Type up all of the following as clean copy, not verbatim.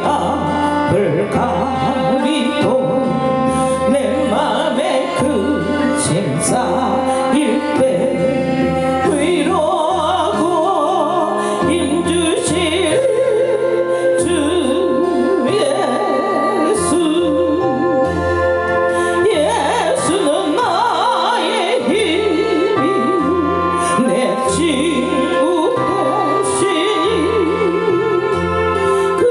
앞을 가리고 내 맘에 그 심사일 때 위로하고 힘주실 주 예수는 나의 힘이 내 친구 되시니 그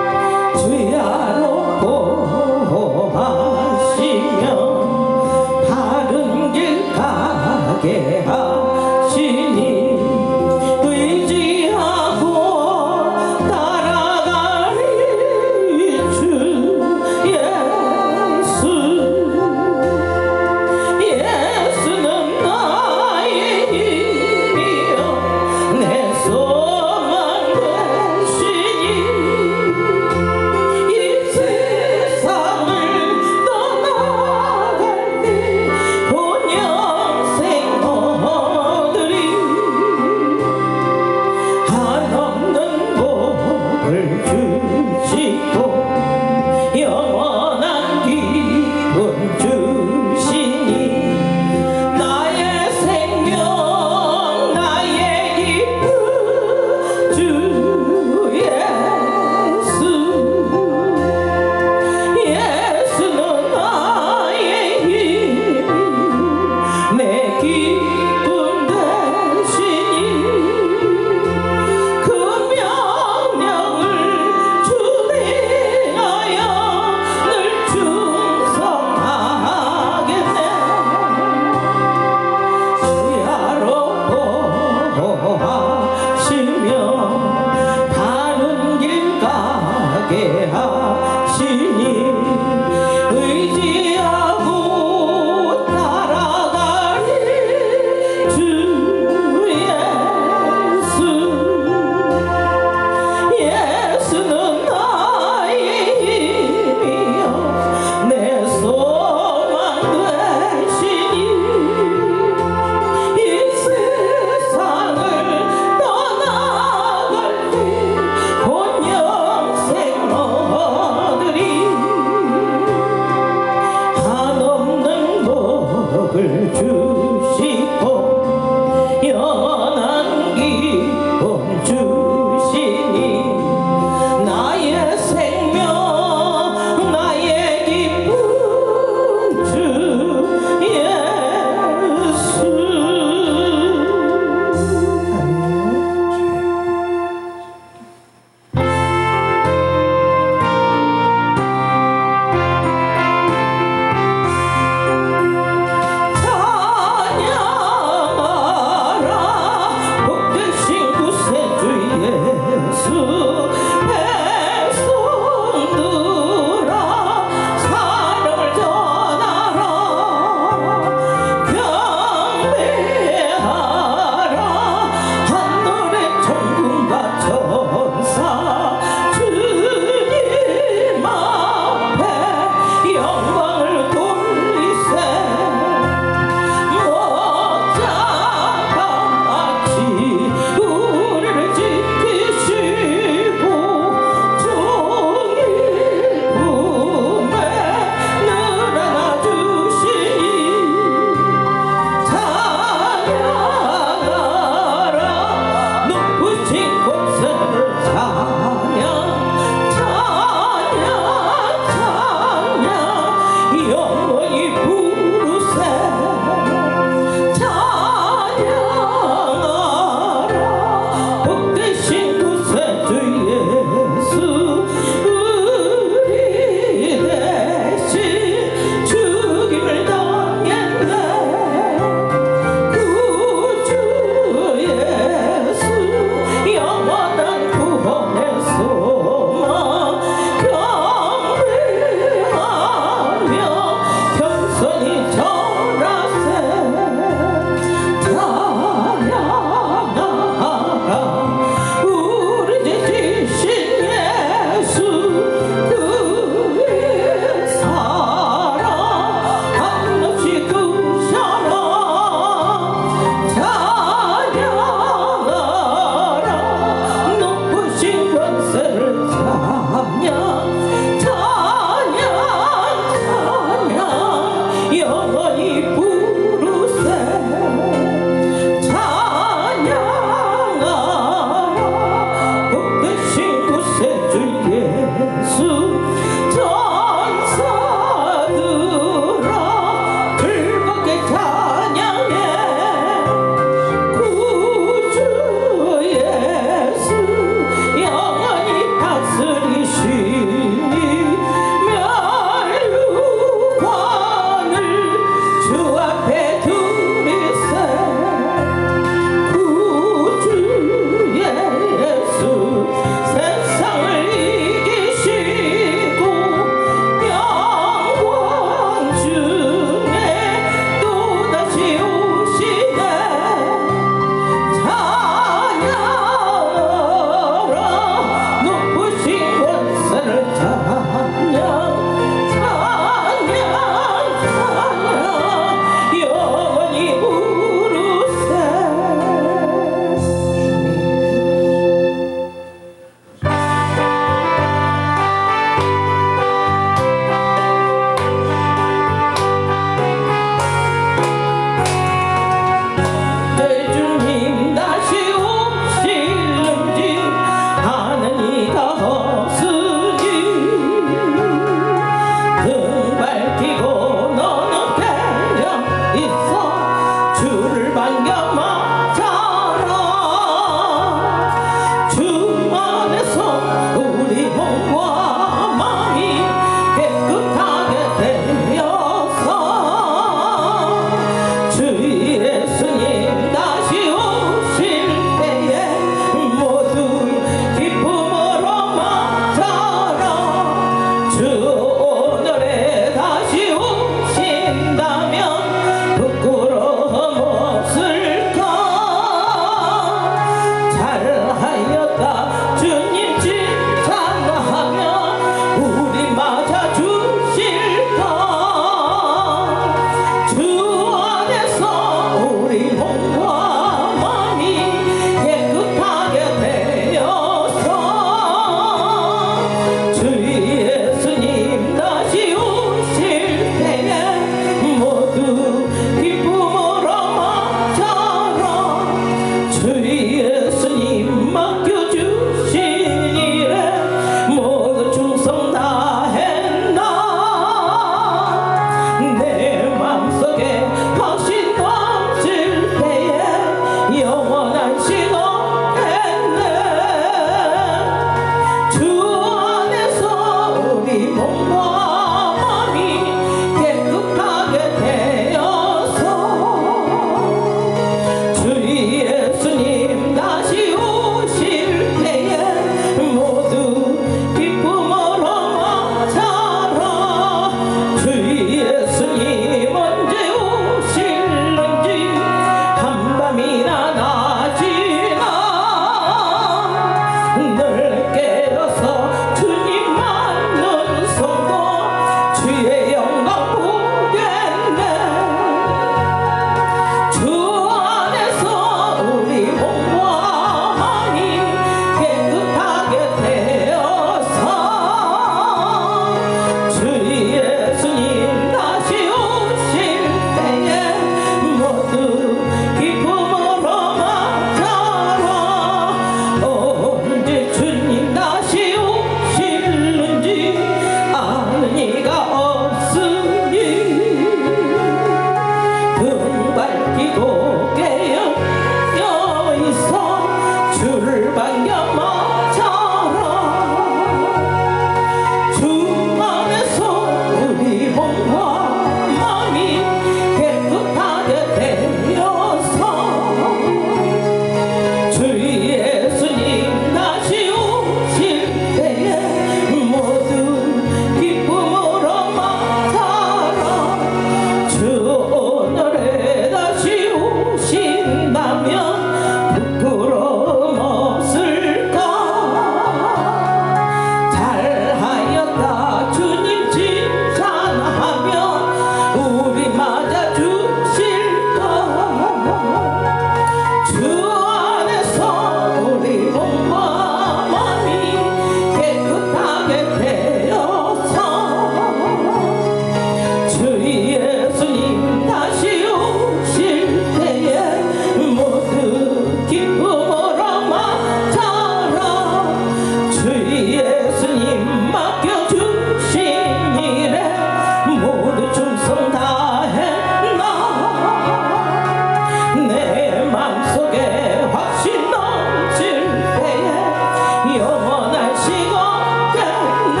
속에 확신 넘칠 때에 영원할 시간겠네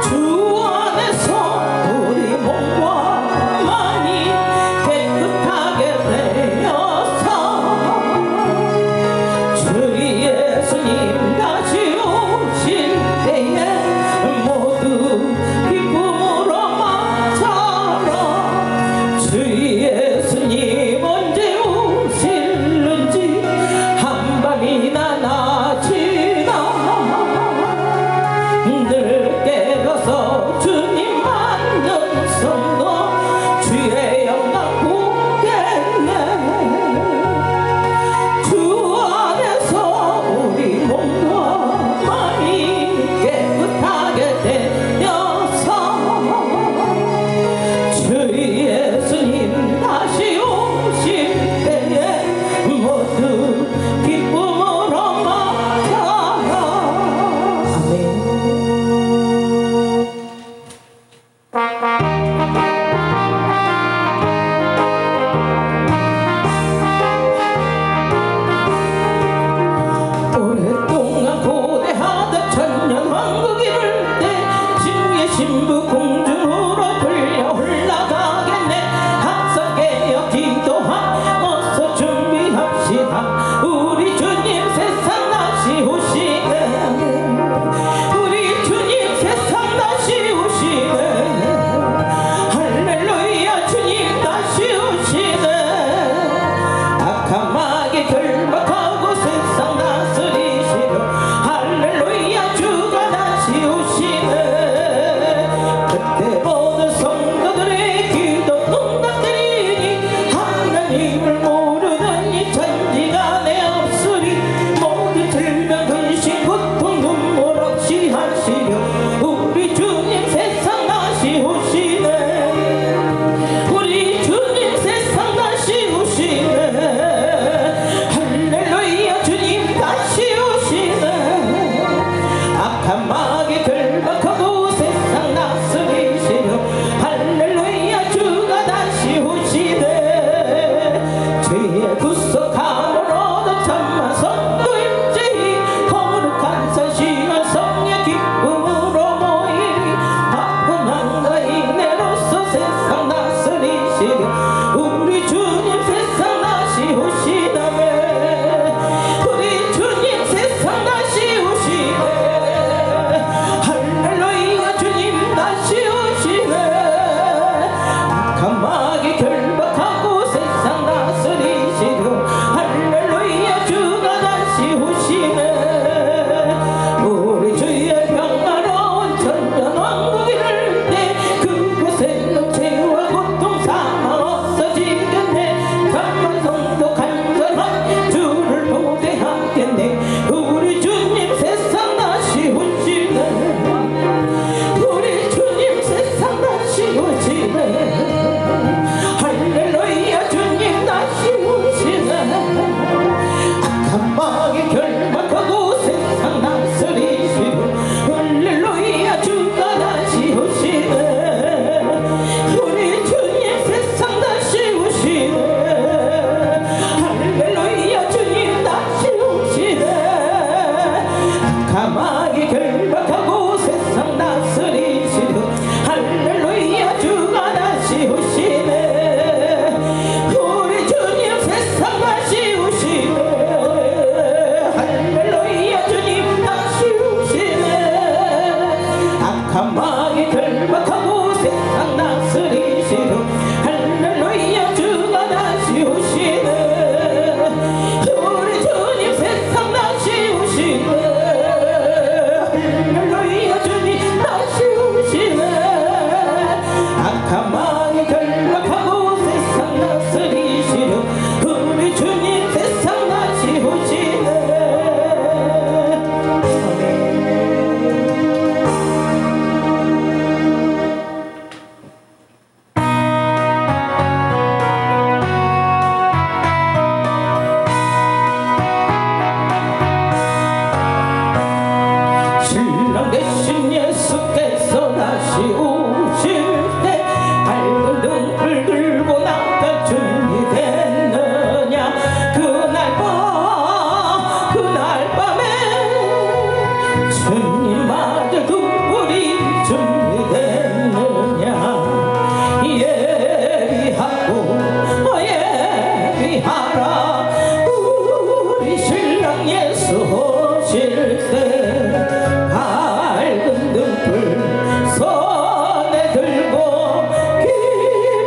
주 안에서 우리 몸과 마음이 깨끗하게 되어서 주 예수님 다시 오실 때에 모두 기쁨으로 맞춰라 주 예수님 언제 오실까 예비하라 우리 신랑 예수 오실 때 밝은 등불 손에 들고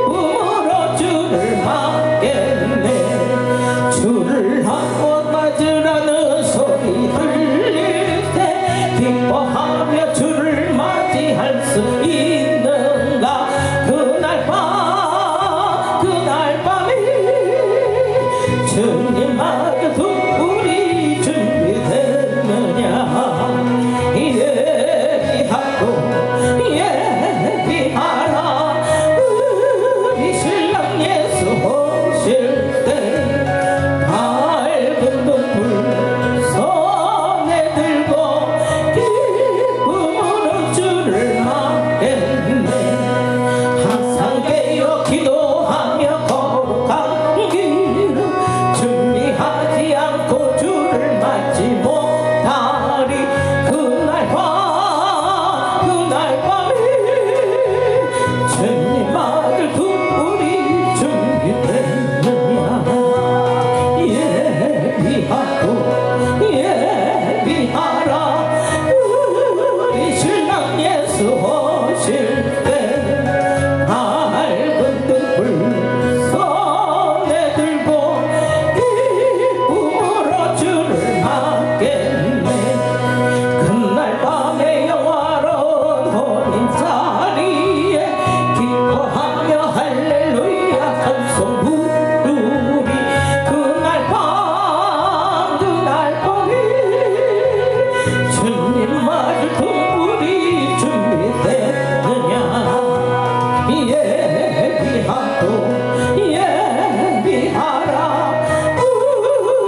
기쁨으로 주를 맞겠네. 주를 한번 맞으라는 소리 들릴 때 기뻐하며 주를 맞이할 수 있는가. 그날 밤이 주님 맞을 등불이 준비됐느냐. 예비하고 예비하라 우리 신랑 예수 오실 때 밝은 등불 손에 들고 기쁨으로 주를 맞겠네. 항상 깨어 기도하며 거룩한 길 준비하지 않고 주를 맞지 못하리. 그날 밤에 주님 맞을 등불이 준비됐느냐. 예비하고 예비하라 우리 신랑 예수 오실 때 밝은 등불 손에 들고 기쁨으로 주를 맞겠네. 그날 밤에 영화로운 혼인 자리에 기뻐하며 할렐루야 찬송 부르리. 그날 밤에 주님 맞을 등불이 준비됐느냐. 예비하고 예비하라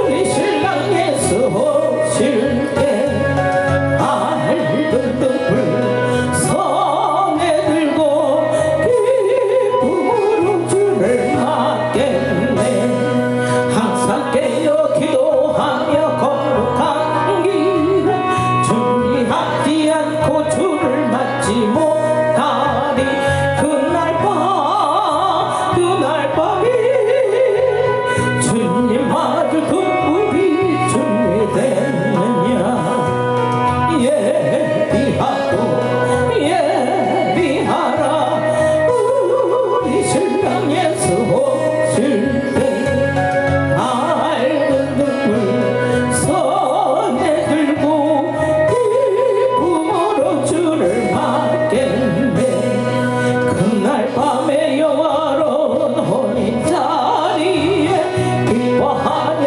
우리 신랑 예수 오실 때 밝은 등불 손에 들고 기쁨으로 주를 맞겠네. 항상 깨어 기도하며 거룩한 길을 준비하지 않고 주를 맞지 못하리. 그날 밤에 주님 맞을 등불이 준비됐느냐. 예비하고 예비하라 우리 신랑 예수 오실 때 밝은 등불 손에 들고 기쁨으로 주를 맞겠네. 그날 밤에 영화로운 혼인 자리에 기뻐하며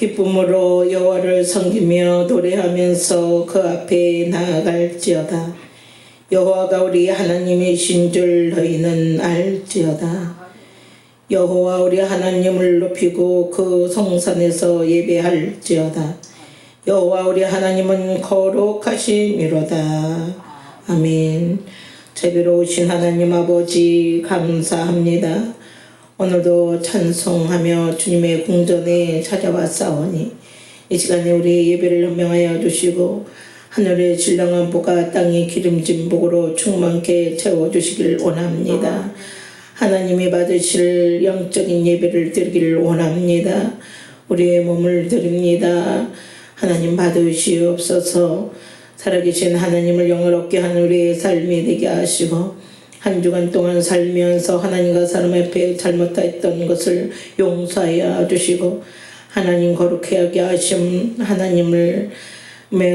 기쁨으로 여호와를 섬기며 노래하면서 그 앞에 나아갈지어다. 여호와가 우리 하나님이신 줄 너희는 알지어다. 여호와 우리 하나님을 높이고 그 성산에서 예배할지어다. 여호와 우리 하나님은 거룩하심이로다. 아멘. 자비로우신 하나님 아버지 감사합니다. 오늘도 찬송하며 주님의 궁전에 찾아왔사오니 이 시간에 우리 예배를 헌명하여 주시고 하늘의 신령한 복과 땅의 기름진 복으로 충만케 채워주시길 원합니다. 하나님이 받으실 영적인 예배를 드리기를 원합니다. 우리의 몸을 드립니다. 하나님 받으시옵소서. 살아계신 하나님을 영화롭게 하는 우리의 삶이 되게 하시고 한 주간 동안 살면서 하나님과 사람 앞에 잘못했던 것을 용서하여 주시고 하나님 거룩하게 하심 하나님을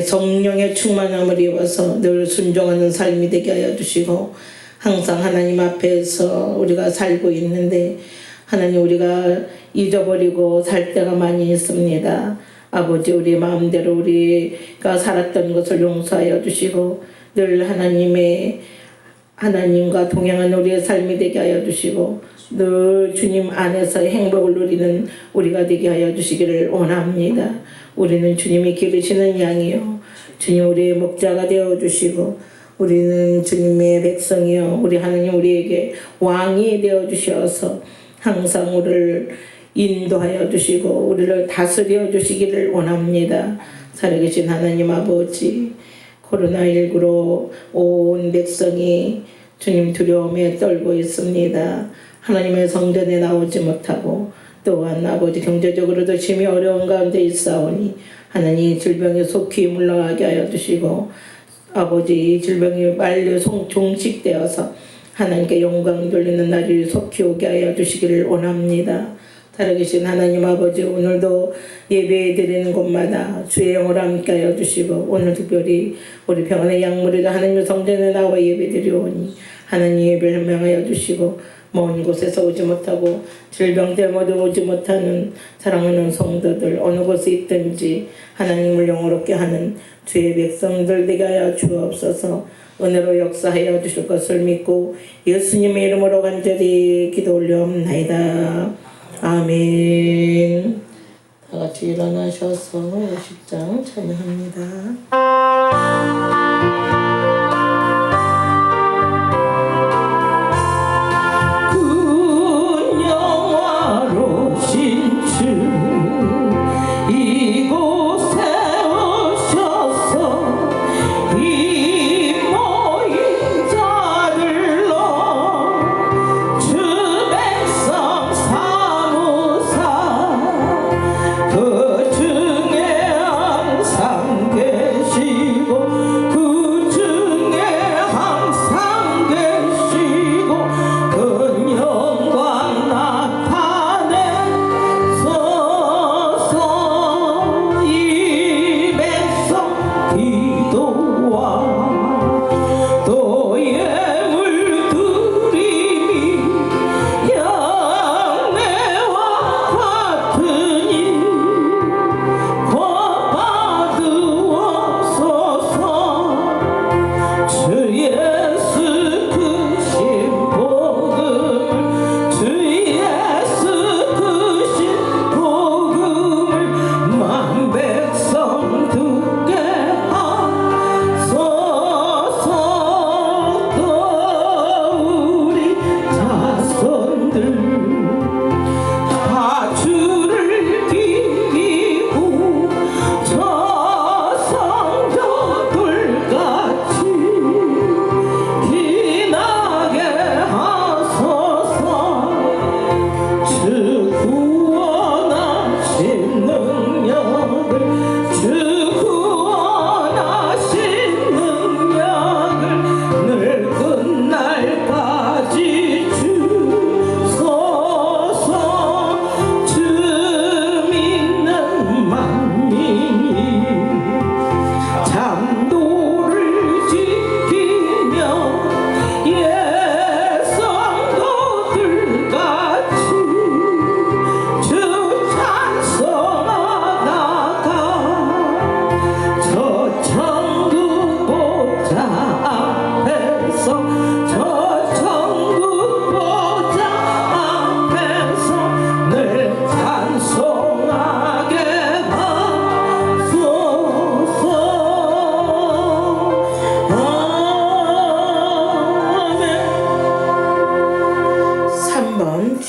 성령의 충만함을 입어서 늘 순종하는 삶이 되게 하여 주시고 항상 하나님 앞에서 우리가 살고 있는데 하나님 우리가 잊어버리고 살 때가 많이 있습니다. 아버지 우리 마음대로 우리가 살았던 것을 용서하여 주시고 늘 하나님과 동행한 우리의 삶이 되게 하여 주시고 늘 주님 안에서 행복을 누리는 우리가 되게 하여 주시기를 원합니다. 우리는 주님이 기르시는 양이요 주님 우리의 목자가 되어 주시고 우리는 주님의 백성이요 우리 하나님 우리에게 왕이 되어 주셔서 항상 우리를 인도하여 주시고 우리를 다스려 주시기를 원합니다. 살아계신 하나님 아버지 코로나19로 온 백성이 주님 두려움에 떨고 있습니다. 하나님의 성전에 나오지 못하고 또한 아버지 경제적으로도 심히 어려운 가운데 있사오니 하나님 질병에 속히 물러가게 하여 주시고 아버지 이 질병이 빨리 종식되어서 하나님께 영광 돌리는 날이 속히 오게 하여 주시기를 원합니다. 살아계신 하나님 아버지 오늘도 예배 드리는 곳마다 주의 영을 함께 하여 주시고 오늘 특별히 우리 평안의 양무리가 하나님의 성전에 나와 예배 드리오니 하나님 예배를 명하여 주시고 먼 곳에서 오지 못하고 질병 때문에 오지 못하는 사랑하는 성도들 어느 곳에 있든지 하나님을 영화롭게 하는 주의 백성들 되게 하여 주옵소서. 은혜로 역사하여 주실 것을 믿고 예수님의 이름으로 간절히 기도 올려옵나이다. 아멘. 다 같이 일어나셔서 50장 찬양합니다. 그 중에 항상 계시고 그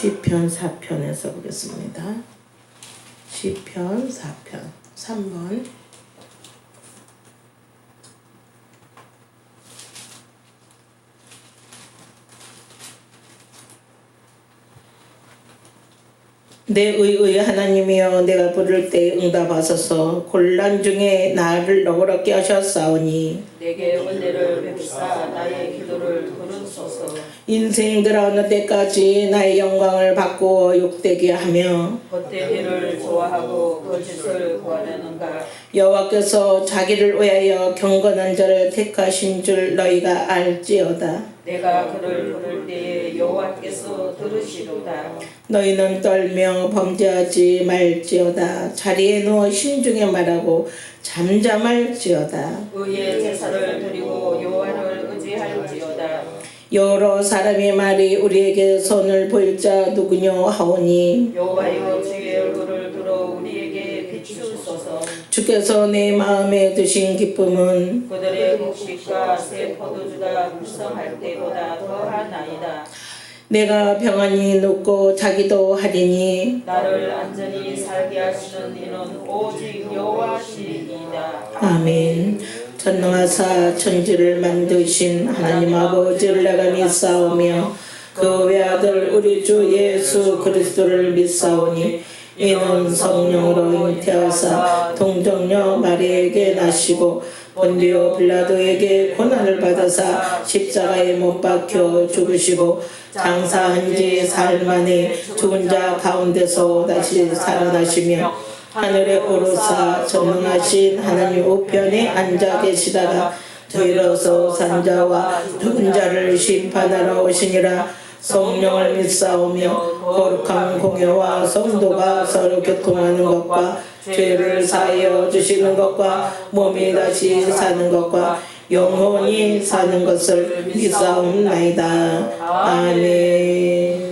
시편 4편에서 보겠습니다. 시편 4편 3번. 내 의의 하나님이여 내가 부를 때 응답하소서. 곤란 중에 나를 너그럽게 하셨사오니 내게 은혜를 베푸사 나의 기도를 들으소서. 인생 들어오는 때까지 나의 영광을 바꾸어 욕되게 하며 헛되기를 좋아하고 거짓을 구하려는가. 여호와께서 자기를 위하여 경건한 자를 택하신 줄 너희가 알지어다. 내가 그를 부를 때에 여호와께서 들으시도다. 너희는 떨며 범죄하지 말지어다. 자리에 누워 신중에 말하고 잠잠할지어다. 의의 제사를 드리고 여호와를 의지할지어다. 여러 사람의 말이 우리에게 손을 보일 자 누구뇨 하오니 여호와여 주의 얼굴을 들어 우리에게 비추소서. 주께서 내 마음에 드신 기쁨은 그들의 곡식과 새 포도주가 불성할 때보다 더하나이다. 내가 평안히 눕고 자기도 하리니 나를 안전히 살게 하시는 이는 오직 여호와시이다. 아멘. 전능하사 천지를 만드신 하나님 아버지를 내가 믿사오며 그 외아들 우리 주 예수 그리스도를 믿사오니 이는 성령으로 잉태하사 동정녀 마리에게 나시고 본디오 빌라도에게 고난을 받아사 십자가에 못 박혀 죽으시고 장사한 지 사흘 만에 죽은 자 가운데서 다시 살아나시며 하늘에 오르사 전능하신 하나님 우편에 앉아 계시다가 저희로서 산자와 죽은 자를 심판하러 오시니라. 성령을 믿사오며 거룩한 공예와 성도가 서로 교통하는 것과 죄를 사하여 주시는 것과 몸이 다시 사는 것과 영원히 사는 것을 믿사옵나이다. 아멘.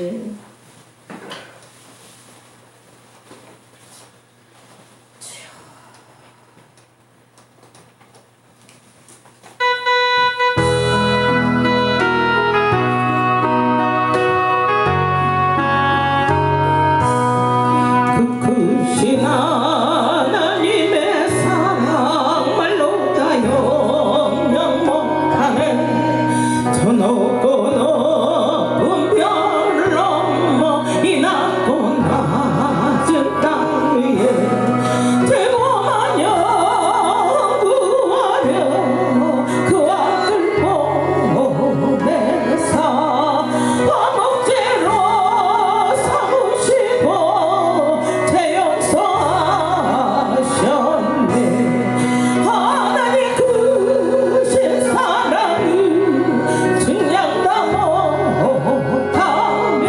크신 하나님의 사랑 말로 다 영영 못하는 저 높고 높은 별을 넘어 이 낮고 낮은 땅 위에 죄고 마녀 구하려 그 아들 보내사 화목제로 삼으시고 하셨네. 하나님 크신 사랑을 증량다 못하며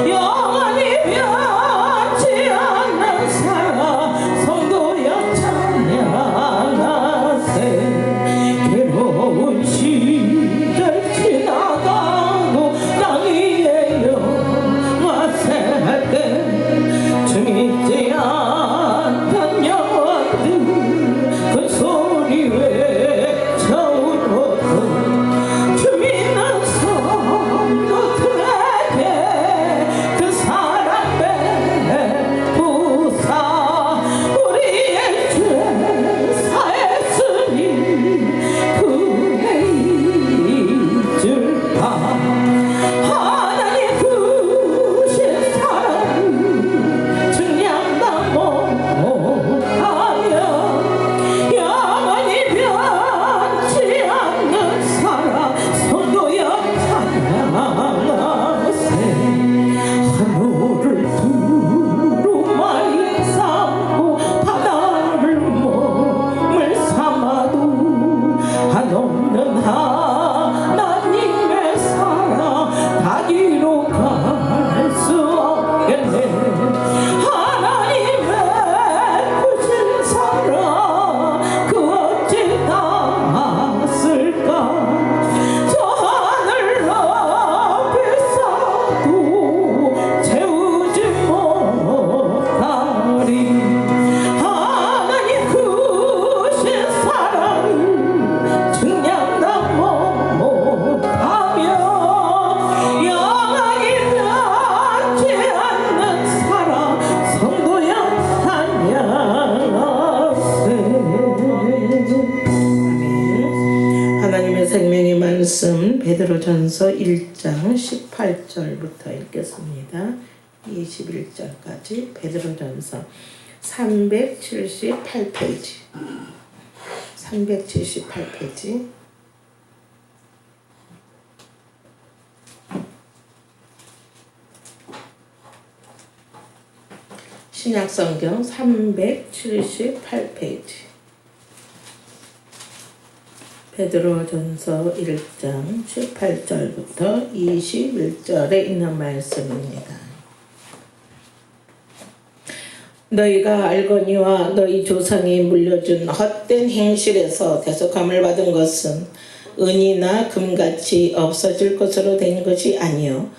영원히 변치 않는 사랑 성도여 찬양하세. 괴로운 시절 지나가고 땅 위에 영화 살때 주믿지 않던 영혼들 그 소리 외쳐오로도 주 믿는 성도들에게 그 사랑 베푸사 우리의 죄 사했으니 그의 잊을까. 하나님 크신 사랑을 증량다 못하며 영원히 변치 않는 사랑 성도여 찬양하세. 하늘을 두루마리 삼고 바다를 몸을 삼아도 한없는 하나님의 사랑 다기로 갈 수 없겠네. 하나님의 크신 사랑 그 어찌 닿았을까. 저 하늘 높이서도 채우지 못하리. 하나님 크신 사랑을 증량다 못하며 하나님의 생명의 말씀 베드로전서 1장 18절부터 읽겠습니다. 21절까지 베드로전서 378페이지 378페이지 신약성경 378페이지 베드로전서 1장 18절부터 21절에 있는 말씀입니다. 너희가 알거니와 너희 조상이 물려준 헛된 행실에서 대속함을 받은 것은 은이나 금같이 없어질 것으로 된 것이 아니요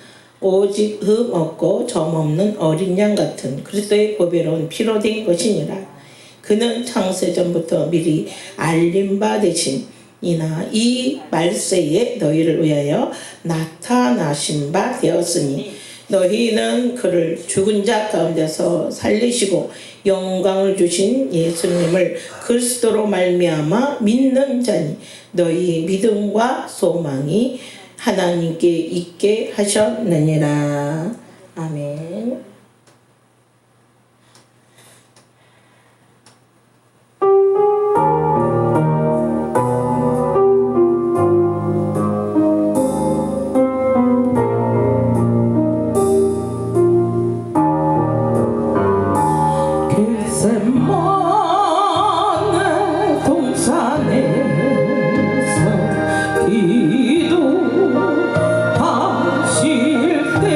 오직 흠 없고 점 없는 어린 양 같은 그리스도의 보배로운 피로 된 것이니라. 그는 창세전부터 미리 알림 바 되신 이나 이 말세에 너희를 위하여 나타나신 바 되었으니 너희는 그를 죽은 자 가운데서 살리시고 영광을 주신 예수님을 그리스도로 말미암아 믿는 자니 너희 믿음과 소망이 하나님께 있게 하셨느니라. 아멘. 겟세마네 동산에서 기도하실 때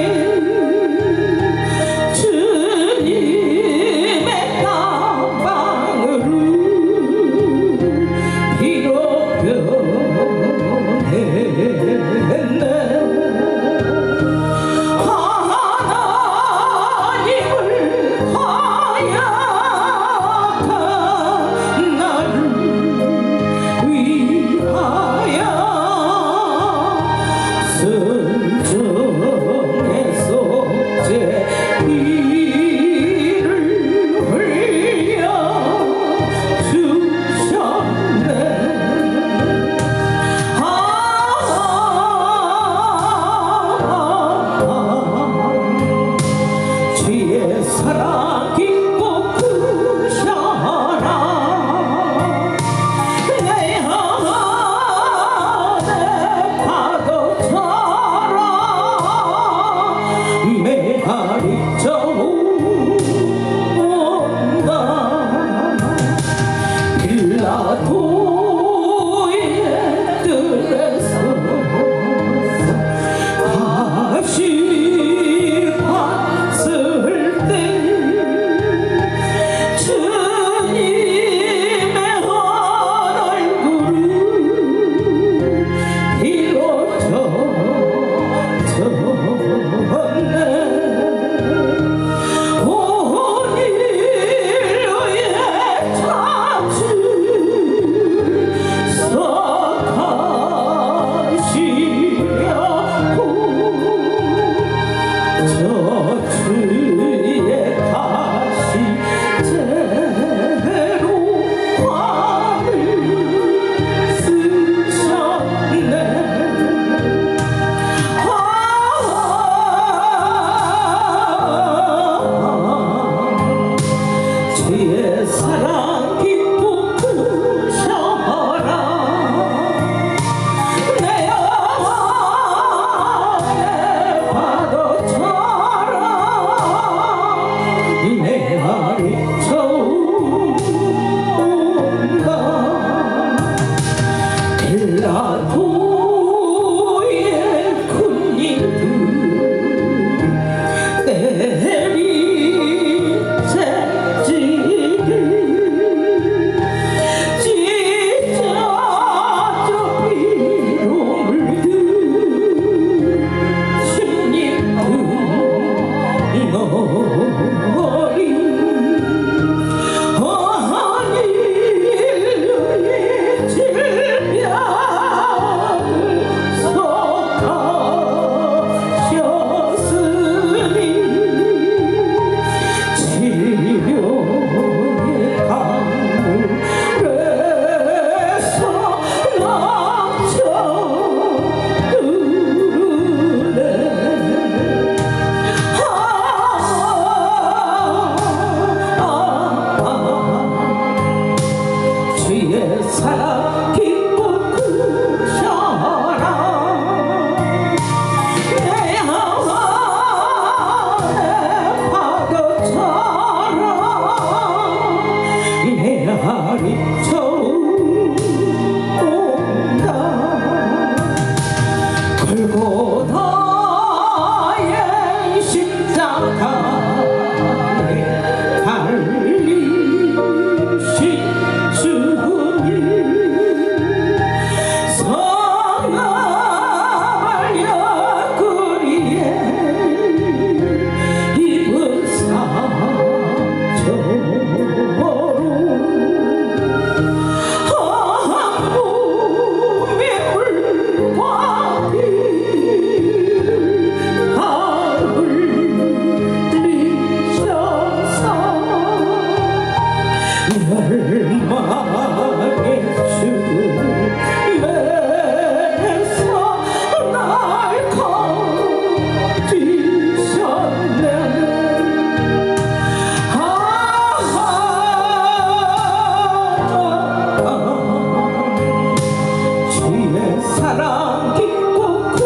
주의 사랑 깊고 그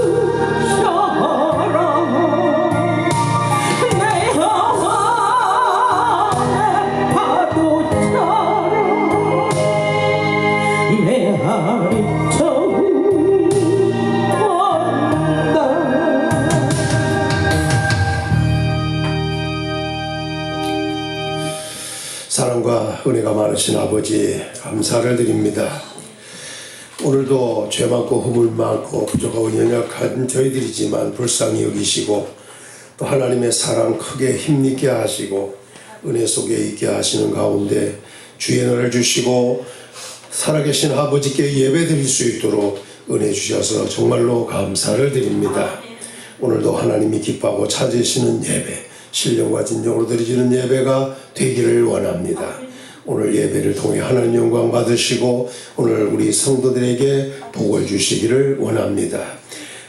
사랑 내 영혼의 파도처럼 내 아리처럼 온다. 사랑과 은혜가 많으신 아버지 감사를 드립니다. 오늘도 죄 많고 허물 많고 부족하고 연약한 저희들이지만 불쌍히 여기시고 또 하나님의 사랑 크게 힘있게 하시고 은혜 속에 있게 하시는 가운데 주의 은혜를 주시고 살아계신 아버지께 예배 드릴 수 있도록 은혜 주셔서 정말로 감사를 드립니다. 오늘도 하나님이 기뻐하고 찾으시는 예배, 신령과 진정으로 드리시는 예배가 되기를 원합니다. 오늘 예배를 통해 하나님 영광 받으시고 오늘 우리 성도들에게 복을 주시기를 원합니다.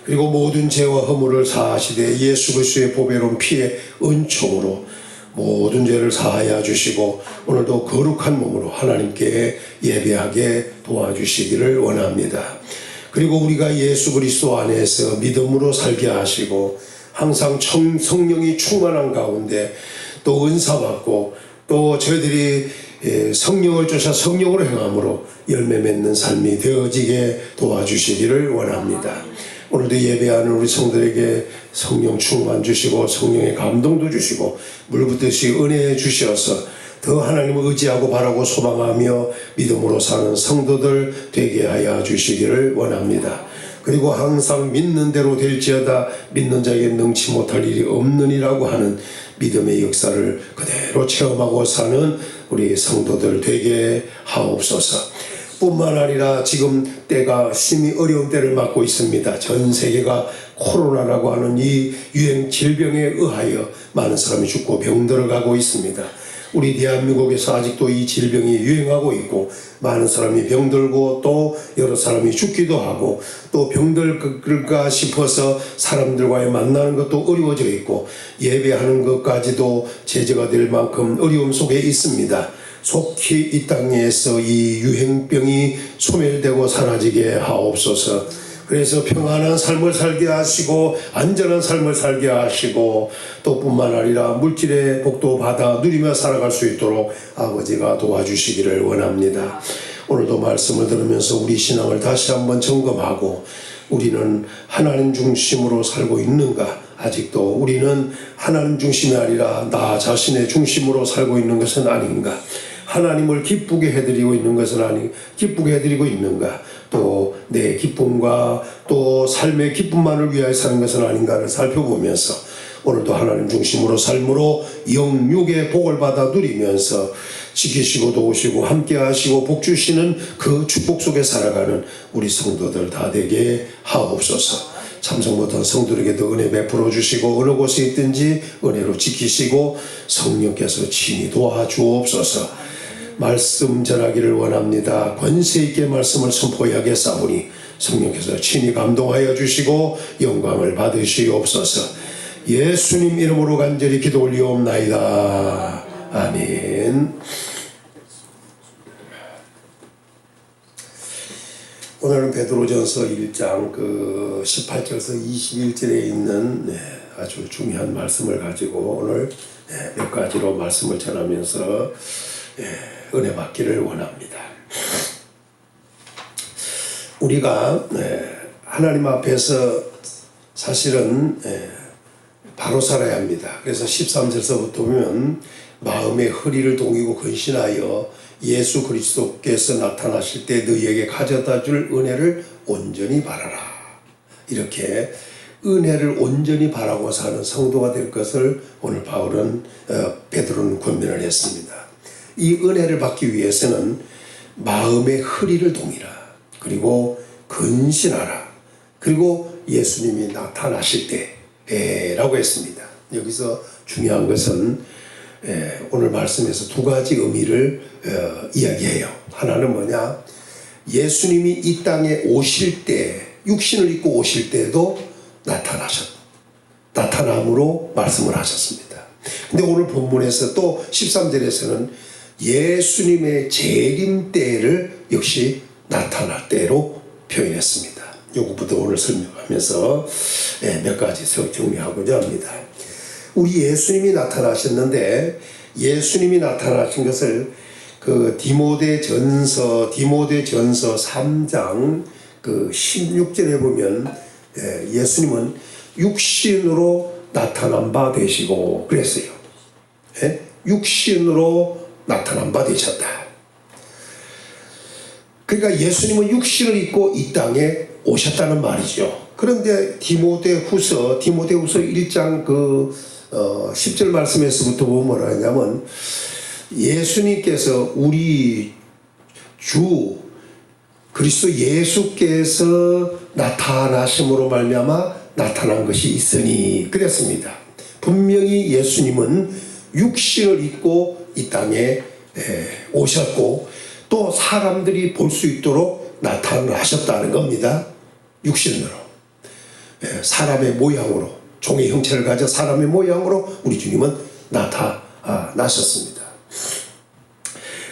그리고 모든 죄와 허물을 사하시되 예수 그리스도의 보배로운 피의 은총으로 모든 죄를 사하여 주시고 오늘도 거룩한 몸으로 하나님께 예배하게 도와주시기를 원합니다. 그리고 우리가 예수 그리스도 안에서 믿음으로 살게 하시고 항상 성령이 충만한 가운데 또 은사 받고 또 저희들이 성령을 쫓아 성령으로 행함으로 열매 맺는 삶이 되어지게 도와주시기를 원합니다. 오늘도 예배하는 우리 성도에게 성령 충만 주시고 성령의 감동도 주시고 물붓듯이 은혜 주셔서 더 하나님을 의지하고 바라고 소망하며 믿음으로 사는 성도들 되게 하여 주시기를 원합니다. 그리고 항상 믿는 대로 될지어다 믿는 자에게 능치 못할 일이 없느니라고 하는 믿음의 역사를 그대로 체험하고 사는 우리 성도들 되게 하옵소서. 뿐만 아니라 지금 때가 심히 어려운 때를 맞고 있습니다. 전 세계가 코로나라고 하는 이 유행 질병에 의하여 많은 사람이 죽고 병들어가고 있습니다. 우리 대한민국에서 아직도 이 질병이 유행하고 있고 많은 사람이 병들고 또 여러 사람이 죽기도 하고 또 병들까 싶어서 사람들과의 만나는 것도 어려워져 있고 예배하는 것까지도 제재가 될 만큼 어려움 속에 있습니다. 속히 이 땅에서 이 유행병이 소멸되고 사라지게 하옵소서. 그래서 평안한 삶을 살게 하시고 안전한 삶을 살게 하시고 또 뿐만 아니라 물질의 복도 받아 누리며 살아갈 수 있도록 아버지가 도와주시기를 원합니다. 오늘도 말씀을 들으면서 우리 신앙을 다시 한번 점검하고 우리는 하나님 중심으로 살고 있는가? 아직도 우리는 하나님 중심이 아니라 나 자신의 중심으로 살고 있는 것은 아닌가? 하나님을 기쁘게 해드리고 있는 것은 기쁘게 해드리고 있는가? 또 내 기쁨과 또 삶의 기쁨만을 위하여 사는 것은 아닌가를 살펴보면서 오늘도 하나님 중심으로 삶으로 영육의 복을 받아 누리면서 지키시고 도우시고 함께 하시고 복 주시는 그 축복 속에 살아가는 우리 성도들 다 되게 하옵소서. 참석 못한 성도에게도 은혜 베풀어 주시고 어느 곳에 있든지 은혜로 지키시고 성령께서 친히 도와주옵소서. 말씀 전하기를 원합니다. 권세 있게 말씀을 선포하겠사오니 성령께서 친히 감동하여 주시고 영광을 받으시옵소서. 예수님 이름으로 간절히 기도 올리옵나이다. 아멘. 오늘은 베드로전서 1장 18절에서 21절에 있는 아주 중요한 말씀을 가지고 오늘 몇 가지로 말씀을 전하면서 은혜 받기를 원합니다. 우리가 하나님 앞에서 사실은 바로 살아야 합니다. 그래서 13절서부터 보면 마음의 허리를 동이고 근신하여 예수 그리스도께서 나타나실 때 너희에게 가져다 줄 은혜를 온전히 바라라. 이렇게 은혜를 온전히 바라고 사는 성도가 될 것을 오늘 베드로는 권면을 했습니다. 이 은혜를 받기 위해서는 마음의 허리를 동이라. 그리고 근신하라. 그리고 예수님이 나타나실 때라고 했습니다. 여기서 중요한 것은 오늘 말씀에서 두 가지 의미를 이야기해요. 하나는 뭐냐? 예수님이 이 땅에 오실 때, 육신을 입고 오실 때도 나타남으로 말씀을 하셨습니다. 근데 오늘 본문에서 또 13절에서는 예수님의 재림 때를 역시 나타날 때로 표현했습니다. 요거부터 오늘 설명하면서 몇 가지 정리하고자 합니다. 우리 예수님이 나타나셨는데 예수님이 나타나신 것을 그 디모데전서 3장 그 16절에 보면 예수님은 육신으로 나타난 바 되시고 그랬어요. 육신으로 나타난 바 되셨다. 그러니까 예수님은 육신을 입고 이 땅에 오셨다는 말이죠. 그런데 디모데후서 1장 그 10절 말씀에서부터 보면 뭐라 하냐면 예수님께서 우리 주 그리스도 예수께서 나타나심으로 말미암아 나타난 것이 있으니 그랬습니다. 분명히 예수님은 육신을 입고 이 땅에 오셨고 또 사람들이 볼 수 있도록 나타나셨다는 겁니다. 육신으로 사람의 모양으로 종의 형체를 가져 사람의 모양으로 우리 주님은 나타나셨습니다.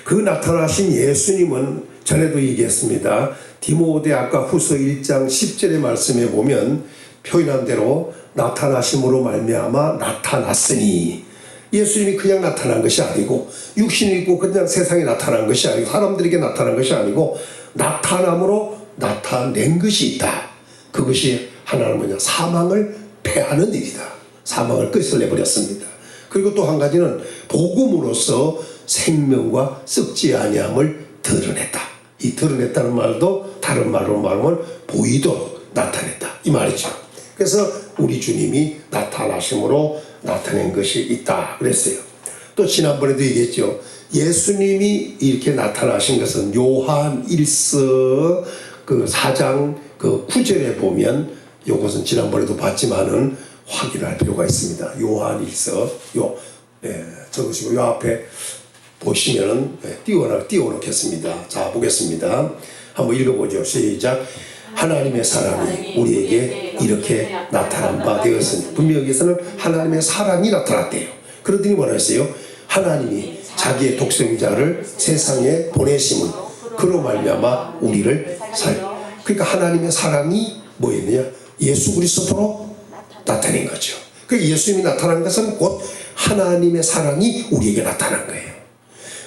그 나타나신 예수님은 전에도 얘기했습니다. 디모데 아까 후서 1장 10절의 말씀에 보면 표현한 대로 나타나심으로 말미암아 나타났으니 예수님이 그냥 나타난 것이 아니고 육신을 입고 그냥 세상에 나타난 것이 아니고 사람들에게 나타난 것이 아니고 나타남으로 나타낸 것이 있다. 그것이 하나는 뭐냐? 사망을 패하는 일이다. 사망을 끝을 내버렸습니다. 그리고 또 한 가지는 복음으로써 생명과 썩지 아니함을 드러냈다. 이 드러냈다는 말도 다른 말로 말하면 보이도록 나타냈다. 이 말이죠. 그래서 우리 주님이 나타나심으로 나타낸 것이 있다 그랬어요. 또 지난번에도 얘기했죠. 예수님이 이렇게 나타나신 것은 요한 1서 그 4장 그 9절에 보면 이것은 지난번에도 봤지만은 확인할 필요가 있습니다. 요한 1서 적으시고 요 앞에 보시면은 띄워놓겠습니다. 자 보겠습니다. 한번 읽어보죠. 시작. 하나님의 사랑이 우리에게 이렇게 나타난 바 되었으니 분명히 여기서는 하나님의 사랑이 나타났대요. 그러더니 뭐라 했어요? 하나님이 자기의 독생자를 세상에 보내심은 그로 말미암아 우리를 그러니까 하나님의 사랑이 뭐였느냐? 예수 그리스도로 나타낸 거죠. 그 예수님이 나타난 것은 곧 하나님의 사랑이 우리에게 나타난 거예요.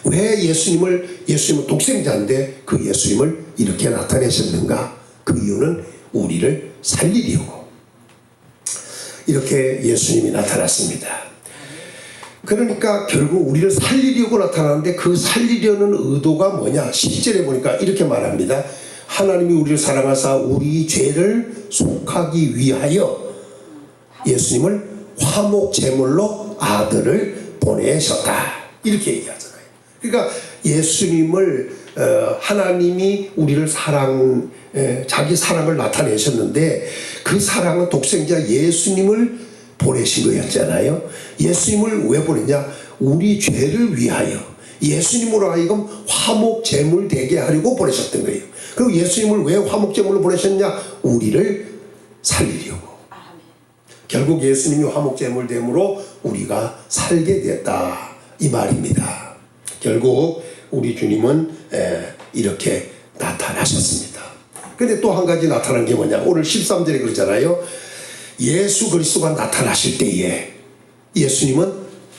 왜 예수님은 독생자인데 그 예수님을 이렇게 나타내셨는가? 그 이유는 우리를 살리려고 이렇게 예수님이 나타났습니다. 그러니까 결국 우리를 살리려고 나타나는데 그 살리려는 의도가 뭐냐? 10절에 보니까 이렇게 말합니다. 하나님이 우리를 사랑하사 우리 죄를 속하기 위하여 예수님을 화목 제물로 아들을 보내셨다. 이렇게 얘기하잖아요. 그러니까 예수님을 하나님이 우리를 자기 사랑을 나타내셨는데 그 사랑은 독생자 예수님을 보내신 거였잖아요. 예수님을 왜 보냈냐? 우리 죄를 위하여 예수님으로 하여금 화목 제물 되게 하려고 보내셨던 거예요. 그리고 예수님을 왜 화목 제물로 보내셨냐? 우리를 살리려고. 결국 예수님이 화목 제물 됨으로 우리가 살게 됐다 이 말입니다. 결국 우리 주님은 이렇게 나타나셨습니다. 근데 또 한 가지 나타난 게 뭐냐? 오늘 13절에 그러잖아요. 예수 그리스도가 나타나실 때에 예수님은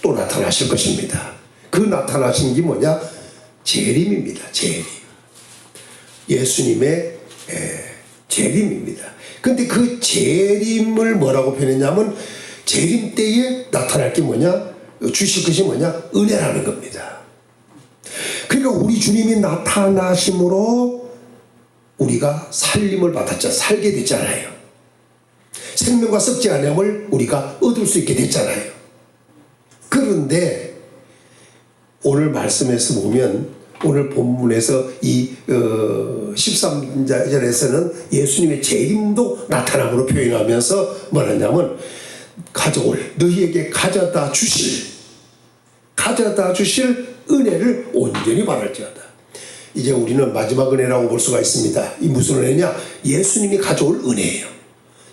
또 나타나실 것입니다. 그 나타나신 게 뭐냐? 재림입니다. 재림. 예수님의 재림입니다. 근데 그 재림을 뭐라고 표현했냐면 재림 때에 나타날 게 뭐냐? 주실 것이 뭐냐? 은혜라는 겁니다. 그러니까 우리 주님이 나타나심으로 우리가 살림을 받았죠. 살게 됐잖아요. 생명과 썩지 않음을 우리가 얻을 수 있게 됐잖아요. 그런데 오늘 말씀에서 보면 오늘 본문에서 이 13절에서는 예수님의 재림도 나타남으로 표현하면서 뭐라냐면 너희에게 가져다 주실 은혜를 온전히 바랄지어다. 이제 우리는 마지막 은혜라고 볼 수가 있습니다. 이 무슨 은혜냐? 예수님이 가져올 은혜예요.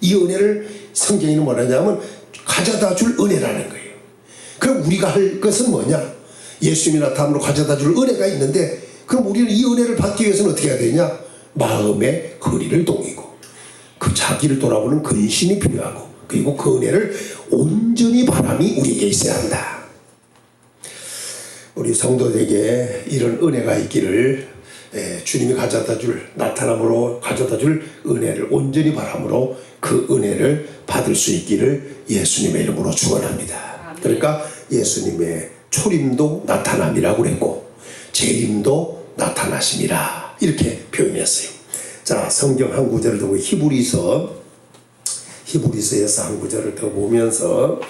이 은혜를 성경에는 뭐라냐면 가져다 줄 은혜라는 거예요. 그럼 우리가 할 것은 뭐냐? 예수님이 나타남으로 가져다 줄 은혜가 있는데 그럼 우리는 이 은혜를 받기 위해서는 어떻게 해야 되냐? 마음의 허리를 동이고 그 자기를 돌아보는 근심이 필요하고 그리고 그 은혜를 온전히 바람이 우리에게 있어야 한다. 우리 성도들에게 이런 은혜가 있기를 주님이 가져다줄 나타남으로 가져다줄 은혜를 온전히 바람으로 그 은혜를 받을 수 있기를 예수님의 이름으로 축원합니다. 그러니까 예수님의 초림도 나타남이라고 그랬고 재림도 나타나심이라 이렇게 표현했어요. 자, 성경 한 구절을 두고 히브리서에서 한 구절을 더 보면서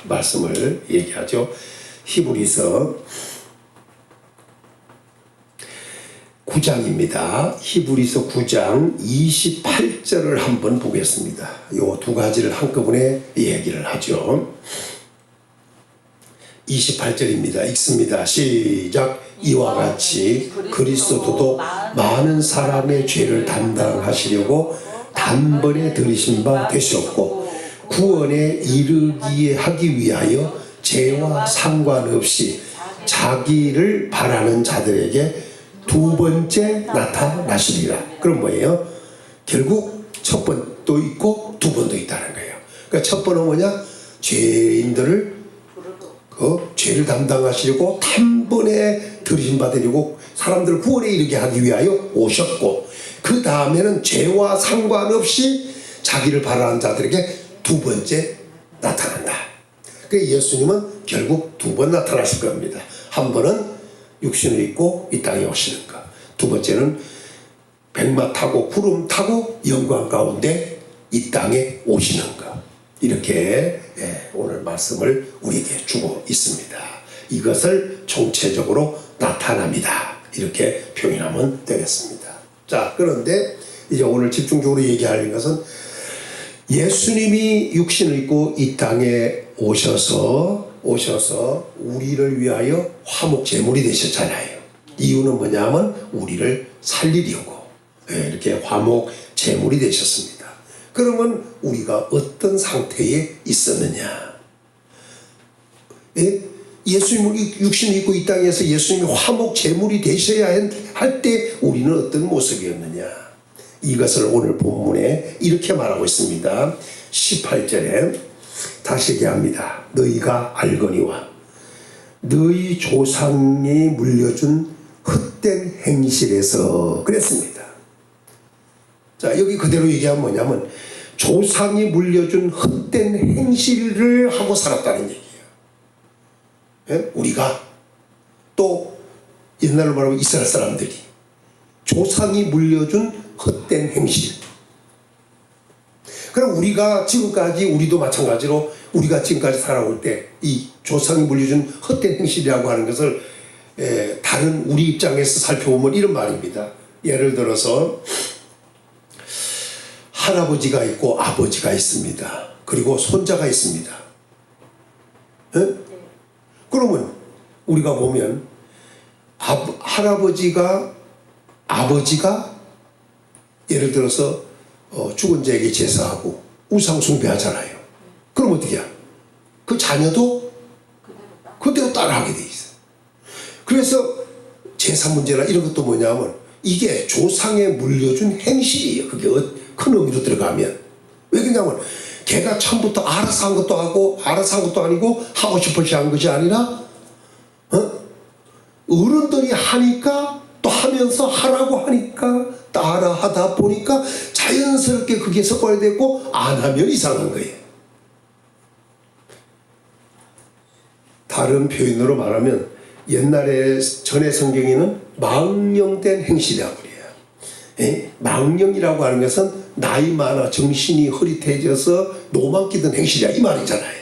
말씀을 얘기하죠. 히브리서 9장입니다. 히브리서 9장 28절을 한번 보겠습니다. 요 두 가지를 한꺼번에 얘기를 하죠. 28절입니다. 읽습니다. 시작. 이와 같이 그리스도도 많은 사람의 죄를 담당하시려고 단번에 들이신 바 되셨고 구원에 이르기에 하기 위하여 죄와 상관없이 자기를 바라는 자들에게 두 번째 나타나시리라. 그럼 뭐예요? 결국 첫 번도 있고 두 번도 있다는 거예요. 그러니까 첫 번은 뭐냐? 죄인들을 그 죄를 담당하시려고 단번에 들이신 바 되리고 사람들을 구원에 이르게 하기 위하여 오셨고 그 다음에는 죄와 상관없이 자기를 바라는 자들에게 두 번째 나타난다. 그러니까 예수님은 결국 두 번 나타나실 겁니다. 한 번은 육신을 입고 이 땅에 오시는 것, 두 번째는 백마 타고 구름 타고 영광 가운데 이 땅에 오시는 것. 이렇게 오늘 말씀을 우리에게 주고 있습니다. 이것을 총체적으로 나타납니다. 이렇게 표현하면 되겠습니다. 자, 그런데 이제 오늘 집중적으로 얘기할 것은 예수님이 육신을 입고 이 땅에 오셔서 우리를 위하여 화목 제물이 되셨잖아요. 이유는 뭐냐면 우리를 살리려고 이렇게 화목 제물이 되셨습니다. 그러면 우리가 어떤 상태에 있었느냐? 예수님이 육신을 입고 이 땅에서 예수님이 화목 제물이 되셔야 할 때 우리는 어떤 모습이었느냐? 이것을 오늘 본문에 이렇게 말하고 있습니다. 18절에 다시 얘기합니다. 너희가 알거니와 너희 조상이 물려준 헛된 행실에서 그랬습니다. 자, 여기 그대로 얘기하면 뭐냐면 조상이 물려준 헛된 행실을 하고 살았다는 얘기예요. 우리가 또 옛날로 말하면 이스라엘 사람들이 조상이 물려준 헛된 행실. 그럼 우리가 지금까지 우리도 마찬가지로 우리가 지금까지 살아올 때 이 조상이 물려준 헛된 행실이라고 하는 것을 다른 우리 입장에서 살펴보면 이런 말입니다. 예를 들어서 할아버지가 있고 아버지가 있습니다. 그리고 손자가 있습니다. 그러면 우리가 보면 아버지가 예를 들어서 죽은 자에게 제사하고 우상 숭배하잖아요. 그럼 어떻게 해요? 그 자녀도 그대로 따라하게 돼 있어요. 그래서 제사 문제나 이런 것도 뭐냐면 이게 조상에 물려준 행실이에요. 그게 큰 의미로 들어가면 왜 그러냐면 걔가 처음부터 알아서 한 것도 아니고 하고 싶어서 한 것이 아니라 어른들이 하니까 또 하면서 하라고 하니까 따라 하다 보니까 자연스럽게 그게 섞어야 되고 안 하면 이상한 거예요. 다른 표현으로 말하면 옛날에 전에 성경에는 망령된 행실이라고 그래요. 망령이라고 하는 것은 나이 많아 정신이 흐릿해져서 노만 끼던 행실이야 이 말이잖아요.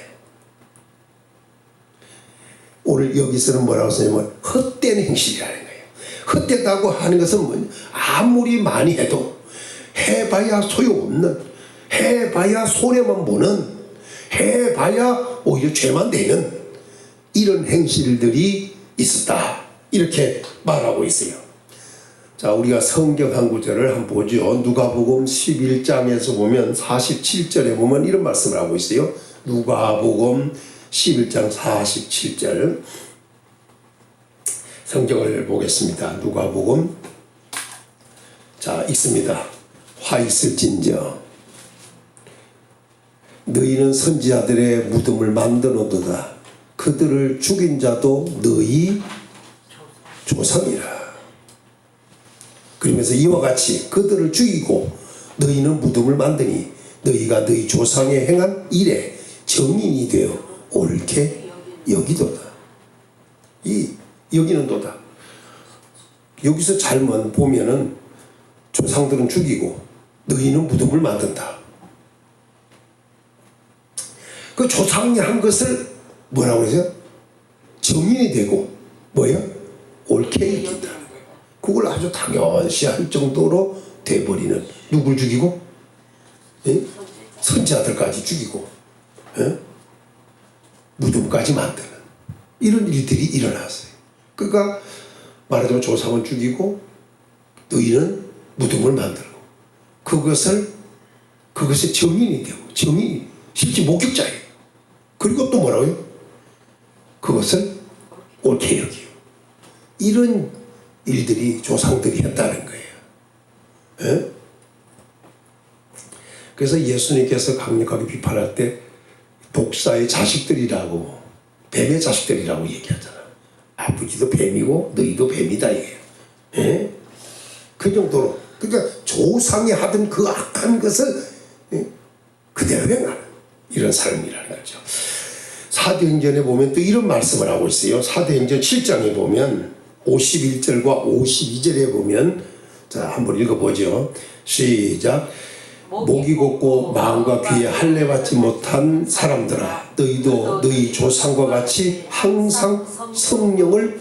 오늘 여기서는 뭐라고 쓰냐면 헛된 행실이라는 거예요. 헛되다고 하는 것은 뭐냐? 아무리 많이 해도 해봐야 소용없는, 해봐야 손해만 보는, 해봐야 오히려 죄만 되는 이런 행실들이 있었다. 이렇게 말하고 있어요. 자, 우리가 성경 한 구절을 한번 보죠. 누가복음 11장에서 보면 47절에 보면 이런 말씀을 하고 있어요. 누가복음 11장 47절 성경을 보겠습니다. 누가복음 자, 읽습니다. 화 있을진저 너희는 선지자들의 무덤을 만들어도다. 그들을 죽인 자도 너희 조상이라. 그러면서 이와 같이 그들을 죽이고 너희는 무덤을 만드니 너희가 너희 조상의 행한 일에 정인이 되어 옳게 여기도다. 이 여기는도다. 여기서 잘못 보면은 조상들은 죽이고 너희는 무덤을 만든다. 그 조상이 한 것을 뭐라고 그러죠? 정인이 되고 뭐예요? 옳게 여긴다. 그걸 아주 당연시 할 정도로 돼버리는, 누굴 죽이고? 예? 선지자들까지 죽이고, 예? 무덤까지 만드는 이런 일들이 일어났어요. 그러니까 말하자면 조상은 죽이고 너희는 무덤을 만들고 그것이 정인이 되고, 정인이 실제 목격자예요. 그리고 또 뭐라고요? 그것을 옳게 여기고, 이런 일들이 조상들이 했다는 거예요. 예? 그래서 예수님께서 강력하게 비판할 때 독사의 자식들이라고, 뱀의 자식들이라고 얘기하잖아. 아버지도 뱀이고 너희도 뱀이다 이게. 예? 그 정도로, 그러니까 조상이 하던 그 악한 것을 그대로 행하는 이런 삶이라는 거죠. 사도행전에 보면 또 이런 말씀을 하고 있어요. 사도행전 7장에 보면 51절과 52절에 보면, 자 한번 읽어보죠. 시작. 목이 곧고 마음과 귀에 할례 받지 못한 사람들아, 너희도 너희 조상과 같이 항상 성령을,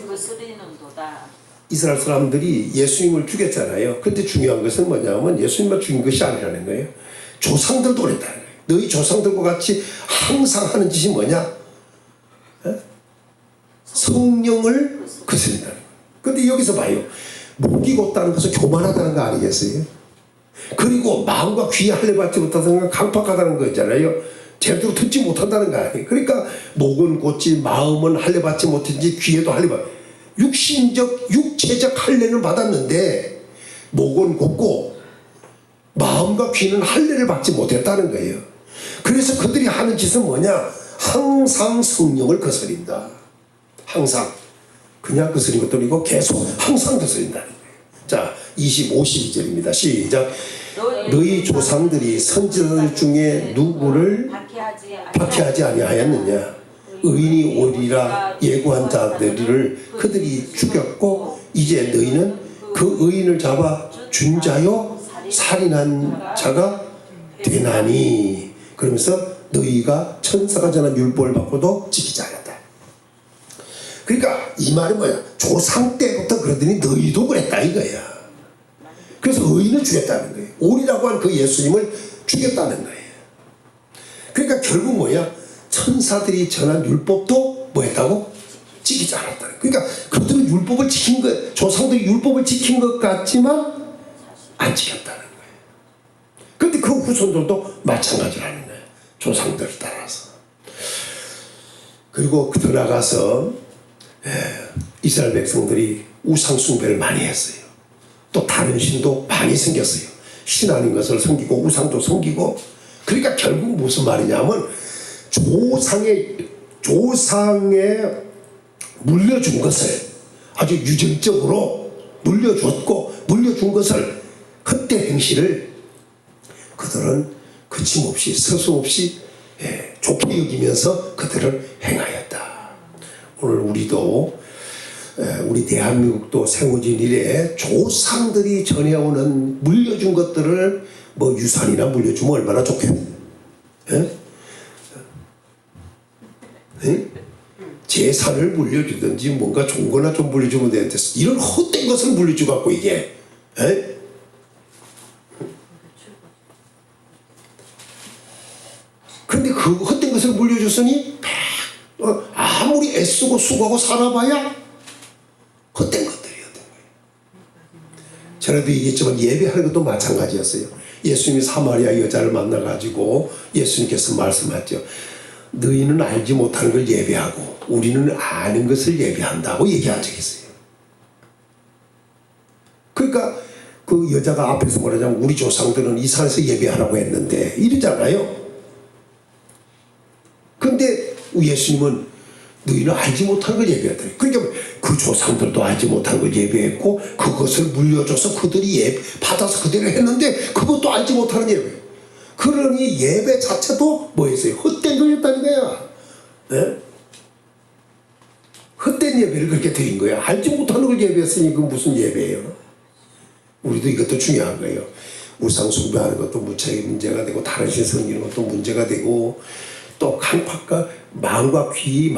이스라엘 사람들이 예수님을 죽였잖아요. 근데 중요한 것은 뭐냐면 예수님만 죽인 것이 아니라는 거예요. 조상들도 그랬다는 거예요. 너희 조상들과 같이 항상 하는 짓이 뭐냐? 성령을 거스린다는 거예요. 근데 여기서 봐요. 목이 곧다는 것은 교만하다는 거 아니겠어요? 그리고 마음과 귀에 할례 받지 못하다는 건 강팍하다는 거잖아요. 제대로 듣지 못한다는 거 아니에요. 그러니까 목은 곧지 마음은 할례 받지 못했지 귀에도 할례 받, 육신적 육체적 할례는 받았는데 목은 곧고 마음과 귀는 할례를 받지 못했다는 거예요. 그래서 그들이 하는 짓은 뭐냐? 항상 성령을 거스린다. 항상. 그냥 거스린 것도 아니고 계속 항상 거스린다는 거예요. 자, 52절입니다. 시작. 너희 조상들이 선지자들 중에 누구를 박해하지 아니하였느냐? 의인이 오리라 예고한 자들을 그들이 죽였고 이제 너희는 그 의인을 잡아 준 자요 살인한 자가 되나니. 그러면서 너희가 천사가 전한 율법을 받고도 지키지 않았다. 그러니까 이 말은 뭐야? 조상 때부터 그러더니 너희도 그랬다 이거야. 그래서 의인을 죽였다는 거예요. 오리라고 한 그 예수님을 죽였다는 거예요. 그러니까 결국 뭐야? 천사들이 전한 율법도 뭐 했다고? 지키지 않았다는 거예요. 그러니까 그들은 율법을 지킨 것, 조상들이 율법을 지킨 것 같지만 안 지켰다는 거예요. 그런데 그 후손들도 마찬가지라는 거예요. 조상들을 따라서. 그리고 더 나가서 이스라엘 백성들이 우상 숭배를 많이 했어요. 또 다른 신도 많이 생겼어요. 신 아닌 것을 섬기고 우상도 섬기고. 그러니까 결국 무슨 말이냐면 조상에 물려준 것을 아주 유전적으로 물려줬고 물려준 것을 헛된 행실을 그들은 거침없이 서슴없이 좋게 여기면서 그들을 행하였다. 오늘 우리도 우리 대한민국도 세워진 이래 조상들이 전해오는 물려준 것들을 뭐 유산이나 물려주면 얼마나 좋겠어요. 재산을 물려주든지 뭔가 좋은 거나 좀 물려주면 되는데 이런 헛된 것을 물려주 갖고 이게 그런데 그 헛된 것을 물려줬으니 아무리 애쓰고 수고하고 살아봐야 헛된 것들이었던 거예요. 전에도 얘기했지만 예배하는 것도 마찬가지였어요. 예수님이 사마리아 여자를 만나가지고 예수님께서 말씀하셨죠. 너희는 알지 못하는 걸 예배하고 우리는 아는 것을 예배한다고 얘기한 적이 있어요. 그러니까 그 여자가 앞에서 말하자면 우리 조상들은 이 산에서 예배하라고 했는데 이러잖아요. 근데 예수님은 너희는 알지 못한 걸 예배하더니, 그러니까 그 조상들도 알지 못한 걸 예배했고 그것을 물려줘서 그들이 받아서 그대로 했는데 그것도 알지 못하는 예배. 그러니 예배 자체도 뭐였어요? 헛된 거였다는 거야. 네? 헛된 예배를 그렇게 드린 거야. 알지 못하는 걸 예배했으니 그건 무슨 예배예요? 우리도 이것도 중요한 거예요. 우상 숭배하는 것도 무척이 문제가 되고 다른 신 섬기는 것도 문제가 되고 또 강팍과 마음과 귀,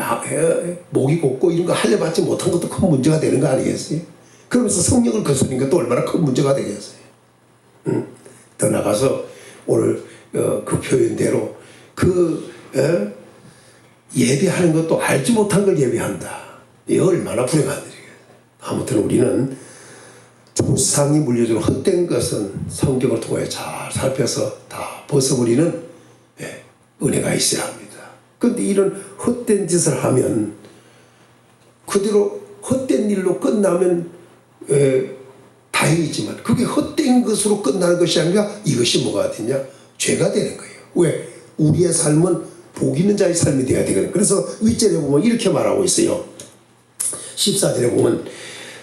목이 곱고 이런 거 할례받지 못한 것도 큰 문제가 되는 거 아니겠어요? 그러면서 성령을 거스르는 것도 얼마나 큰 문제가 되겠어요? 더 나가서 오늘 그 표현대로 예배하는 것도 알지 못한 걸 예배한다. 이게 얼마나 불행한 일이겠어요. 아무튼 우리는 조상이 물려주는 헛된 것은 성경을 통해 잘 살펴서 다 벗어버리는 은혜가 있어야 합니다. 그런데 이런 헛된 짓을 하면 그대로 헛된 일로 끝나면 다행이지만 그게 헛된 것으로 끝나는 것이 아니라 이것이 뭐가 되냐? 죄가 되는 거예요. 왜? 우리의 삶은 복 있는 자의 삶이 되어야 되거든요. 그래서 윗절에 보면 이렇게 말하고 있어요. 14절에 보면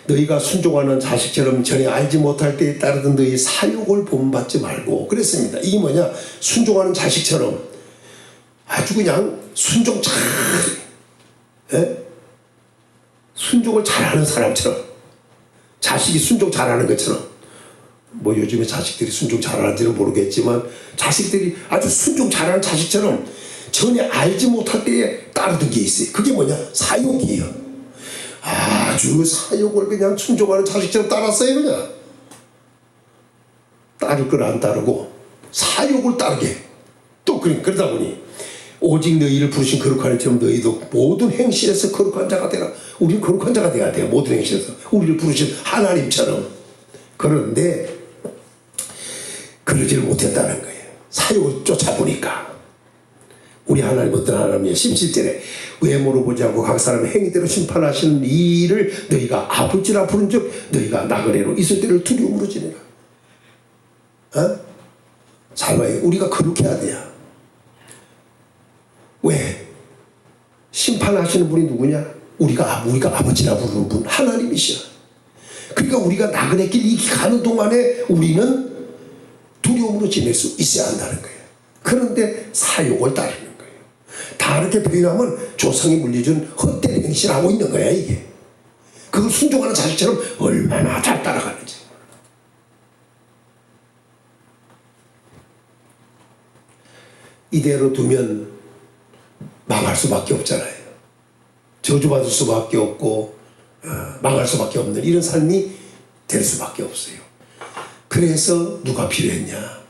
너희가 순종하는 자식처럼 전에 알지 못할 때에 따르던 너희 사욕을 본받지 말고 그랬습니다. 이게 뭐냐? 순종하는 자식처럼 아주 그냥 순종을 잘하는 사람처럼, 자식이 순종 잘하는 것처럼, 뭐 요즘에 자식들이 순종 잘하는지는 모르겠지만 자식들이 아주 순종 잘하는 자식처럼 전에 알지 못할 때에 따르던 게 있어요. 그게 뭐냐? 사욕이에요. 아주 사욕을 그냥 순종하는 자식처럼 따랐어요. 그냥 따를 걸 안 따르고 사욕을 따르게 또 그러다 보니 오직 너희를 부르신 거룩한 이처럼 너희도 모든 행실에서 거룩한 자가 되라. 우리는 거룩한 자가 되어야 돼요. 모든 행실에서 우리를 부르신 하나님처럼. 그런데 그러지를 못했다는 거예요. 사욕을 쫓아보니까. 우리 하나님 어떤 하나님이에요? 17절에 외모로 보지 않고 각 사람의 행위대로 심판하시는 이 일을 너희가 아버지라 부른 즉 너희가 나그네로 있을 때를 두려움으로 지내라. 잘 봐요. 우리가 거룩해야 돼요. 왜? 심판하시는 분이 누구냐? 우리가 아버지라 부르는 분 하나님이시야. 그러니까 우리가 나그네 길 가는 동안에 우리는 두려움으로 지낼 수 있어야 한다는 거예요. 그런데 사욕을 따르는 거예요. 다르게 표현하면 조상이 물려준 헛된 행실을 하고 있는 거야 이게. 그걸 순종하는 자식처럼 얼마나 잘 따라가는지. 이대로 두면 망할 수밖에 없잖아요. 저주받을 수밖에 없고 망할 수밖에 없는 이런 삶이 될 수밖에 없어요. 그래서 누가 필요했냐?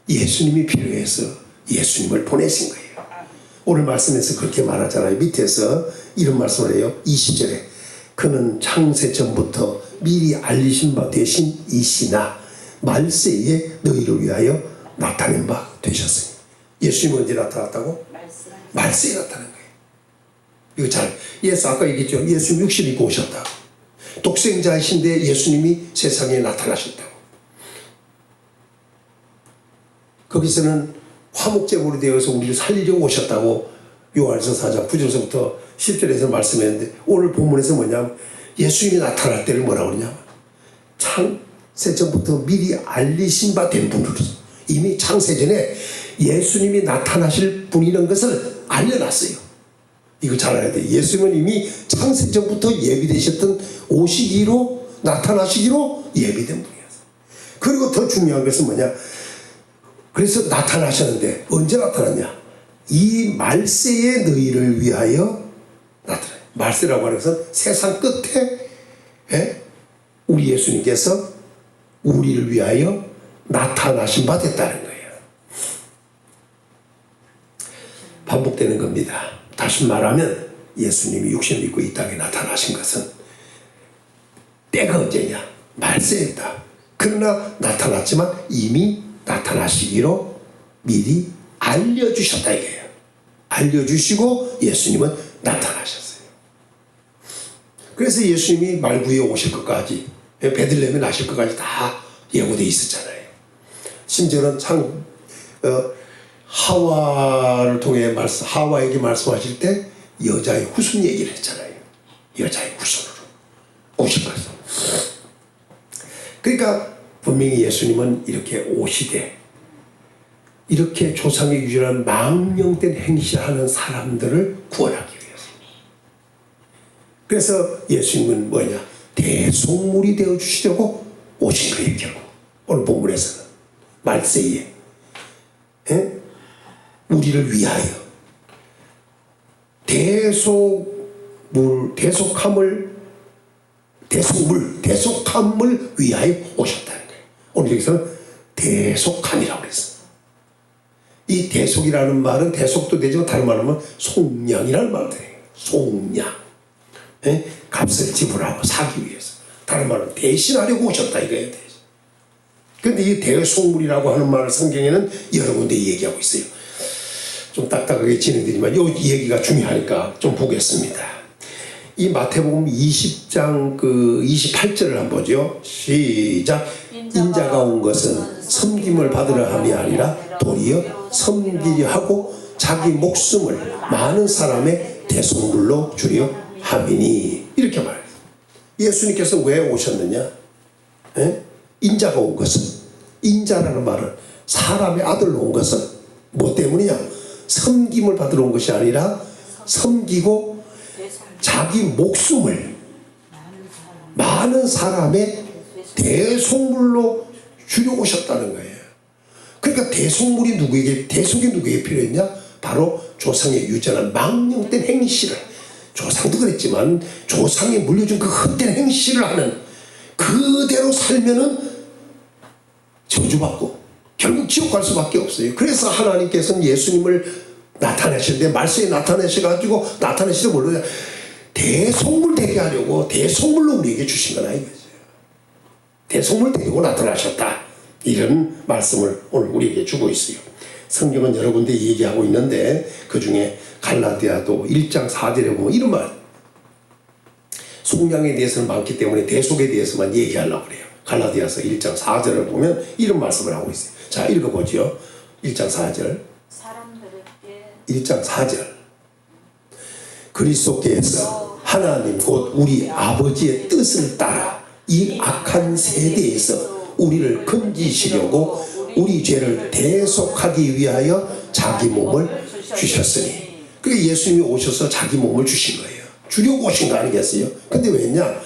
예수님이 필요해서 예수님을 보내신 거예요. 오늘 말씀에서 그렇게 말하잖아요. 밑에서 이런 말씀을 해요. 20절에 그는 창세 전부터 미리 알리신 바 되신 이시나 말세에 너희를 위하여 나타낸 바 되셨으니. 예수님은 언제 나타났다고? 말세에 나타난 거예요. 이거 잘, 예수 아까 얘기했죠. 예수님 육신 입고 오셨다. 독생자이신데 예수님이 세상에 나타나셨다고. 거기서는 화목제물이 되어서 우리를 살리려고 오셨다고 요한일서 4장 9절서부터 10절에서 말씀했는데 오늘 본문에서 뭐냐면 예수님이 나타날 때를 뭐라고 그러냐면 창세전부터 미리 알리신 바 된 분으로서 이미 창세전에 예수님이 나타나실 분이라는 것을 알려놨어요. 이거 잘 알아야 돼요. 예수님은 이미 창세전부터 예비되셨던 오시기로 나타나시기로 예비된 분이었어요. 그리고 더 중요한 것은 뭐냐? 그래서 나타나셨는데 언제 나타났냐? 이 말세에 너희를 위하여 나타나요. 말세라고 하는 것은 세상 끝에 우리 예수님께서 우리를 위하여 나타나신 바 됐다는 거예요. 반복되는 겁니다. 다시 말하면 예수님이 육신을 입고 이 땅에 나타나신 것은 때가 언제냐? 말세였다. 그러나 나타났지만 이미 나타나시기로 미리 알려주셨다 이거예요. 알려주시고 예수님은 나타나셨어요. 그래서 예수님이 말구에 오실 것까지 베들레헴에 나실 것까지 다 예고되어 있었잖아요. 심지어는 하와를 통해 하와에게 말씀하실 때 여자의 후손 얘기를 했잖아요. 여자의 후손으로 오신 것을. 그러니까 분명히 예수님은 이렇게 오시되 이렇게 조상의 유전한 망령된 행실하는 사람들을 구원하기 위해서. 그래서 예수님은 뭐냐? 대속물이 되어주시려고 오신 거예요. 결국 오늘 본문에서는 말세에 우리를 위하여 대속함을 위하여 오셨다는 거예요. 오늘 여기서는 대속함이라고 그랬어요. 이 대속이라는 말은 대속도 되지만 다른 말로 하면 속량이라는 말도 해요. 속량. 값을 지불하고 사기 위해서. 다른 말은 대신하려고 오셨다 이거예요. 그런데 이 대속물이라고 하는 말을 성경에는 여러 군데 얘기하고 있어요. 좀 딱딱하게 진행되지만 이 얘기가 중요하니까 좀 보겠습니다. 이 마태복음 20장 28절을 한번 보죠. 시작. 인자가 온 것은 섬김을 받으려 함이 아니라 도리어 섬기려 하고 자기 목숨을 많은 사람의 대속물로 주려 함이니. 이렇게 말해요. 예수님께서 왜 오셨느냐? 인자가 온 것은, 인자라는 말은 사람의 아들로 온 것은 뭐 때문이냐? 섬김을 받으러 온 것이 아니라 섬기고 자기 목숨을 많은 사람의 대속물로 주려 오셨다는 거예요. 그러니까 대속이 누구에게 필요했냐? 바로 조상의 유전한 망령된 행실을, 조상도 그랬지만 조상이 물려준 그 헛된 행실을 하는, 그대로 살면은 저주받고 결국 지옥 갈 수밖에 없어요. 그래서 하나님께서는 예수님을 나타내시는데, 말씀에 나타내셔가지고 나타내시는 뭘로 대속물 되게 하려고 대속물로 우리에게 주신 거나 이거죠. 대속물 되고 나타나셨다, 이런 말씀을 오늘 우리에게 주고 있어요. 성경은 여러 군데 얘기하고 있는데 그 중에 갈라디아도 1장 4절에 보면 이런 말, 속량에 대해서는 많기 때문에 대속에 대해서만 얘기하려고 그래요. 갈라디아서 1장 4절을 보면 이런 말씀을 하고 있어요. 자, 읽어보죠. 1장 4절. 1장 4절. 그리스도께서 하나님 곧 우리 아버지의 뜻을 따라 이 악한 세대에서 우리를 건지시려고 우리 죄를 대속하기 위하여 자기 몸을 주셨으니. 그러니까 예수님이 오셔서 자기 몸을 주신 거예요. 주려고 오신 거 아니겠어요? 근데 왜냐?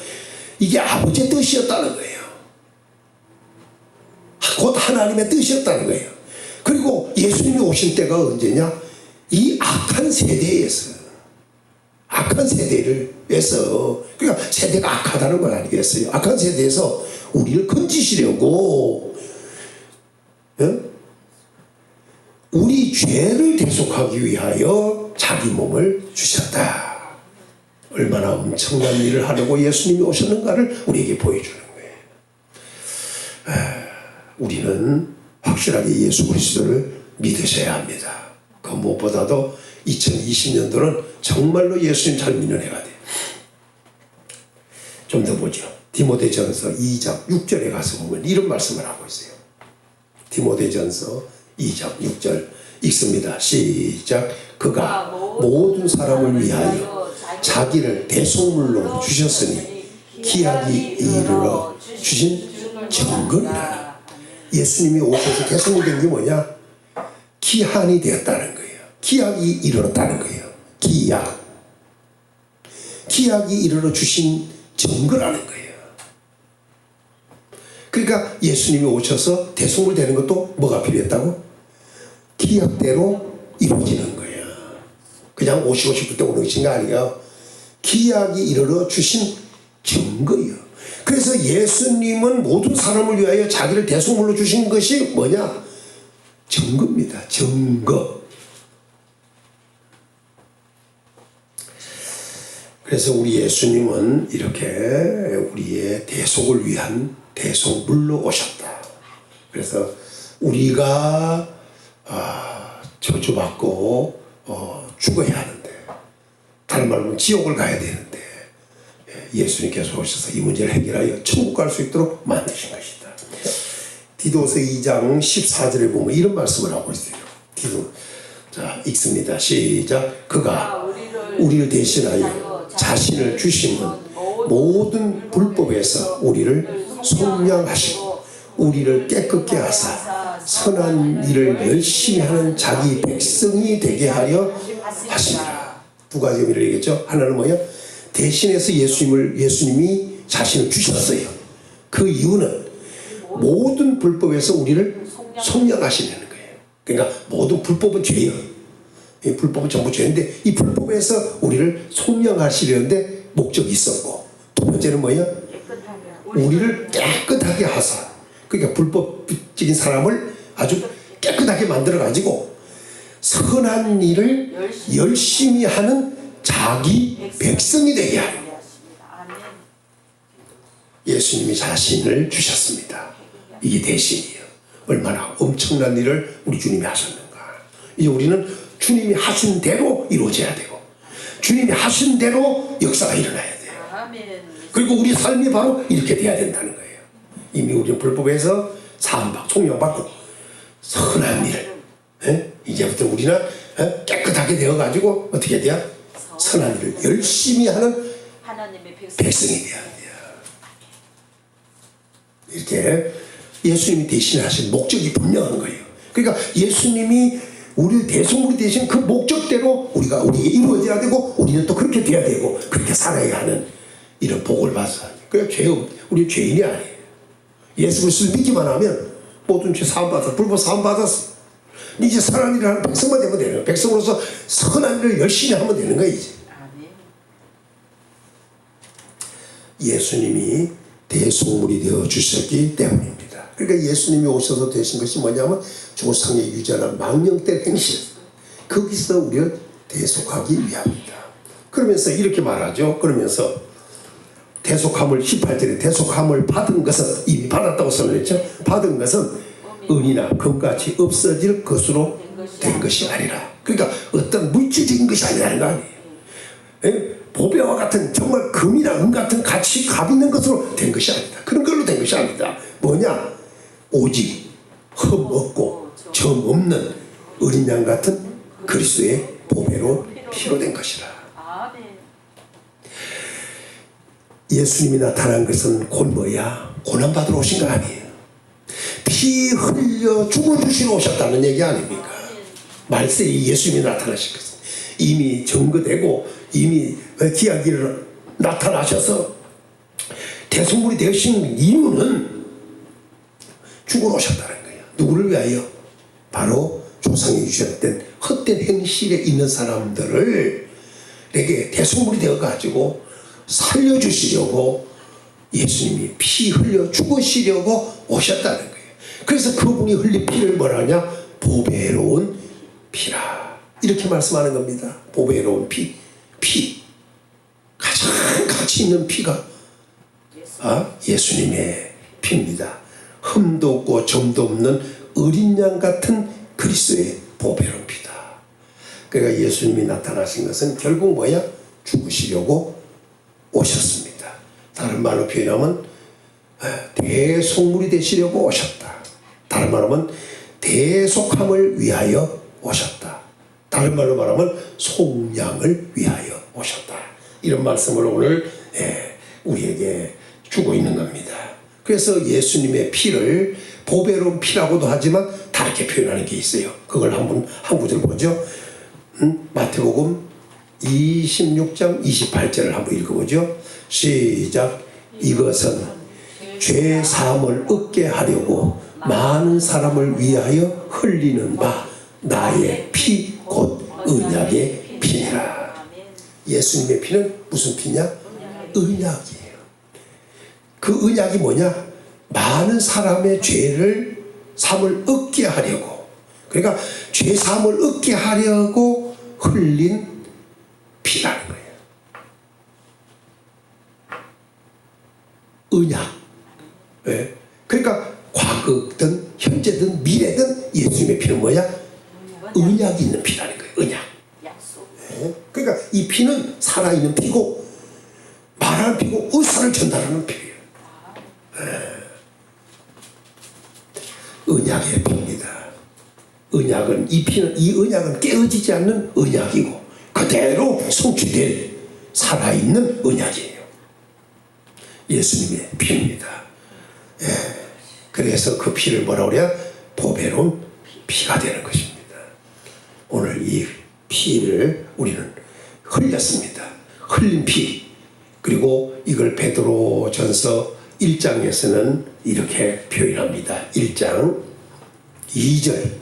이게 아버지의 뜻이었다는 거예요. 곧 하나님의 뜻이었다는 거예요. 그리고 예수님이 오신 때가 언제냐? 이 악한 세대에서, 악한 세대를 위해서, 그러니까 세대가 악하다는 건 아니겠어요? 악한 세대에서 우리를 건지시려고 우리 죄를 대속하기 위하여 자기 몸을 주셨다. 얼마나 엄청난 일을 하려고 예수님이 오셨는가를 우리에게 보여주는 거예요. 우리는 확실하게 예수 그리스도를 믿으셔야 합니다. 그 무엇보다도 2020년도는 정말로 예수님 잘 믿는 해가 돼요. 좀 더 보죠. 디모데전서 2장 6절에 가서 보면 이런 말씀을 하고 있어요. 디모데전서 2장 6절 읽습니다. 시작. 그가 모든 사람을 위하여 자기를 대속물로 주셨으니 기약이 이르러 주신 증거니라. 예수님이 오셔서 대속물 된 게 뭐냐? 기한이 되었다는 거예요. 기약이 이르렀다는 거예요. 기약이 이르러 주신 증거라는 거예요. 그러니까 예수님이 오셔서 대속물 되는 것도 뭐가 필요했다고? 기약대로 이루어지는 거예요. 그냥 오시고 싶을 때 오는 것인 거 아니에요. 기약이 이르러 주신 증거예요. 그래서 예수님은 모든 사람을 위하여 자기를 대속물로 주신 것이 뭐냐? 증거입니다. 증거. 그래서 우리 예수님은 이렇게 우리의 대속을 위한 대속물로 오셨다. 그래서 우리가 저주받고 죽어야 하는데, 다른 말로 하면 지옥을 가야 되는데, 예수님께서 오셔서 이 문제를 해결하여 천국 갈 수 있도록 만드신 것이다. 디도서 2장 14절에 보면 이런 말씀을 하고 있어요. 자, 읽습니다. 시작. 그가 우리를 대신하여 자신을 주심은 모든 불법에서 우리를 속량하시고 우리를 깨끗게 하사 선한 일을 열심히 하는 자기 백성이 되게 하려 하시니라. 두 가지 의미를 얘기했죠. 하나는 뭐예요? 대신해서 예수님이 자신을 주셨어요. 그 이유는 모든 불법에서 우리를 속량하시려는 거예요. 그러니까 모든 불법은 죄예요. 이 불법은 전부 죄인데 이 불법에서 우리를 속량하시려는데 목적이 있었고, 두 번째는 뭐예요? 우리를 깨끗하게 하사, 그러니까 불법적인 사람을 아주 깨끗하게 만들어 가지고 선한 일을 열심히 하는 자기 백성이 되게 하려 예수님이 자신을 주셨습니다. 이게 대신이에요. 얼마나 엄청난 일을 우리 주님이 하셨는가. 이제 우리는 주님이 하신 대로 이루어져야 되고 주님이 하신 대로 역사가 일어나야 돼요. 그리고 우리 삶이 바로 이렇게 돼야 된다는 거예요. 이미 우리는 불법에서 사함받고 총명받고 선한 일을 이제부터 우리는 깨끗하게 되어가지고 어떻게 돼야? 선한 일을 열심히 하는 하나님의 백성이 돼야 돼요. 이렇게 예수님이 대신하신 목적이 분명한 거예요. 그러니까 예수님이 우리 대성물이 되신 그 목적대로 우리에게 이루어져야 되고 우리는 또 그렇게 돼야 되고 그렇게 살아야 하는 이런 복을 받아요. 그러니까 우리 죄인이 아니에요. 예수 그리스도를 믿기만 하면 모든 죄 사함받았어. 불법 사함받았어. 이제 선한 일을 하는 백성만 되면 되는 거예요. 백성으로서 선한 일을 열심히 하면 되는 거예요. 이제. 예수님이 대속물이 되어 주셨기 때문입니다. 그러니까 예수님이 오셔서 되신 것이 뭐냐면 조상의 유전한 망령된 행실, 거기서 우리를 대속하기 위함이다. 그러면서 이렇게 말하죠. 그러면서 대속함을 18절에 대속함을 받은 것은 이미 받았다고 설명했죠. 받은 것은 은이나 금같이 없어질 것으로 된 것이 아니라, 그러니까 어떤 물질적인 것이 아니라는 거 아니에요. 보배와 같은 정말 금이나 은 같은 가치 값 있는 것으로 된 것이 아니다. 그런 걸로 된 것이 아니다. 뭐냐? 오직 흠 없고 점 없는 어린 양 같은 그리스도의 보배로 피로 된 것이라. 예수님이 나타난 것은 곧 뭐야? 고난받으러 오신 거 아니에요. 피 흘려 죽어주시러 오셨다는 얘기 아닙니까? 말세에 예수님이 나타나신 것은 이미 증거되고 이미 기약이 나타나셔서 대성물이 되신 이유는 죽으러 오셨다는 거예요. 누구를 위하여? 바로 조상이 주셨던 헛된 행실에 있는 사람들을 내게 대성물이 되어가지고 살려주시려고 예수님이 피 흘려 죽으시려고 오셨다는 거예요. 그래서 그분이 흘린 피를 뭐라냐? 보배로운 피라. 이렇게 말씀하는 겁니다. 보배로운 피. 가장 가치 있는 피가 예수님의 피입니다. 흠도 없고 점도 없는 어린 양 같은 그리스도의 보배로운 피다. 그러니까 예수님이 나타나신 것은 결국 뭐야? 죽으시려고 오셨습니다. 다른 말로 표현하면 대속물이 되시려고 오셨다. 다른 말로 하면 대속함을 위하여 오셨다. 다른 말로 말하면 속량을 위하여 오셨다. 이런 말씀을 오늘 우리에게 주고 있는 겁니다. 그래서 예수님의 피를 보배로운 피라고도 하지만 다르게 표현하는 게 있어요. 그걸 한 구절 보죠. 마태복음 26장 28절을 한번 읽어보죠. 시작. 이것은 죄 사함을 얻게 하려고 많은 사람을 위하여 흘리는 바 나의 피 곧 언약의 피니라. 예수님의 피는 무슨 피냐? 언약이에요. 그 언약이 뭐냐? 많은 사람의 죄를 사함을 얻게 하려고, 그러니까 죄 사함을 얻게 하려고 흘린 피라는 거예요. 언약. 네. 그러니까 과거든 현재든 미래든 예수님의 피는 뭐야? 언약이 있는 피라는 거예요. 언약. 네. 그러니까 이 피는 살아있는 피고 말하는 피고 의사를 전달하는 피예요. 네. 언약의 피입니다. 언약은 이 피는 이 언약은 깨어지지 않는 언약이고 그대로 성취될 살아있는 언약이에요. 예수님의 피입니다. 예. 그래서 그 피를 뭐라 그래야 보배로운 피가 되는 것입니다. 오늘 이 피를 우리는 흘렸습니다. 흘린 피. 그리고 이걸 베드로전서 1장에서는 이렇게 표현합니다. 1장 2절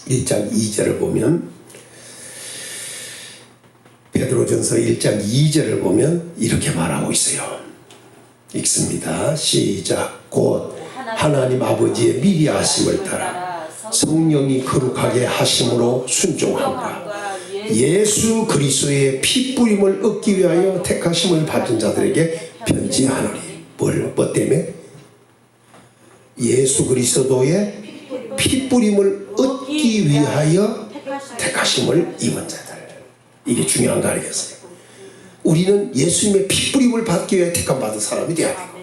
1장 2절을 보면 베드로전서 1장 2절을 보면 이렇게 말하고 있어요. 읽습니다. 시작. 곧 하나님 아버지의 미리 하심을 따라 성령이 거룩하게 하심으로 순종함과 예수 그리스도의 피뿌림을 얻기 위하여 택하심을 받은 자들에게 편지하노니. 뭐 때문에? 예수 그리스도의 피뿌림을 얻기 위하여 택하심을 입은 자들. 이게 중요한 거 아니겠어요? 우리는 예수님의 피뿌림을 받기 위해 택함받은 사람이 되어야 되고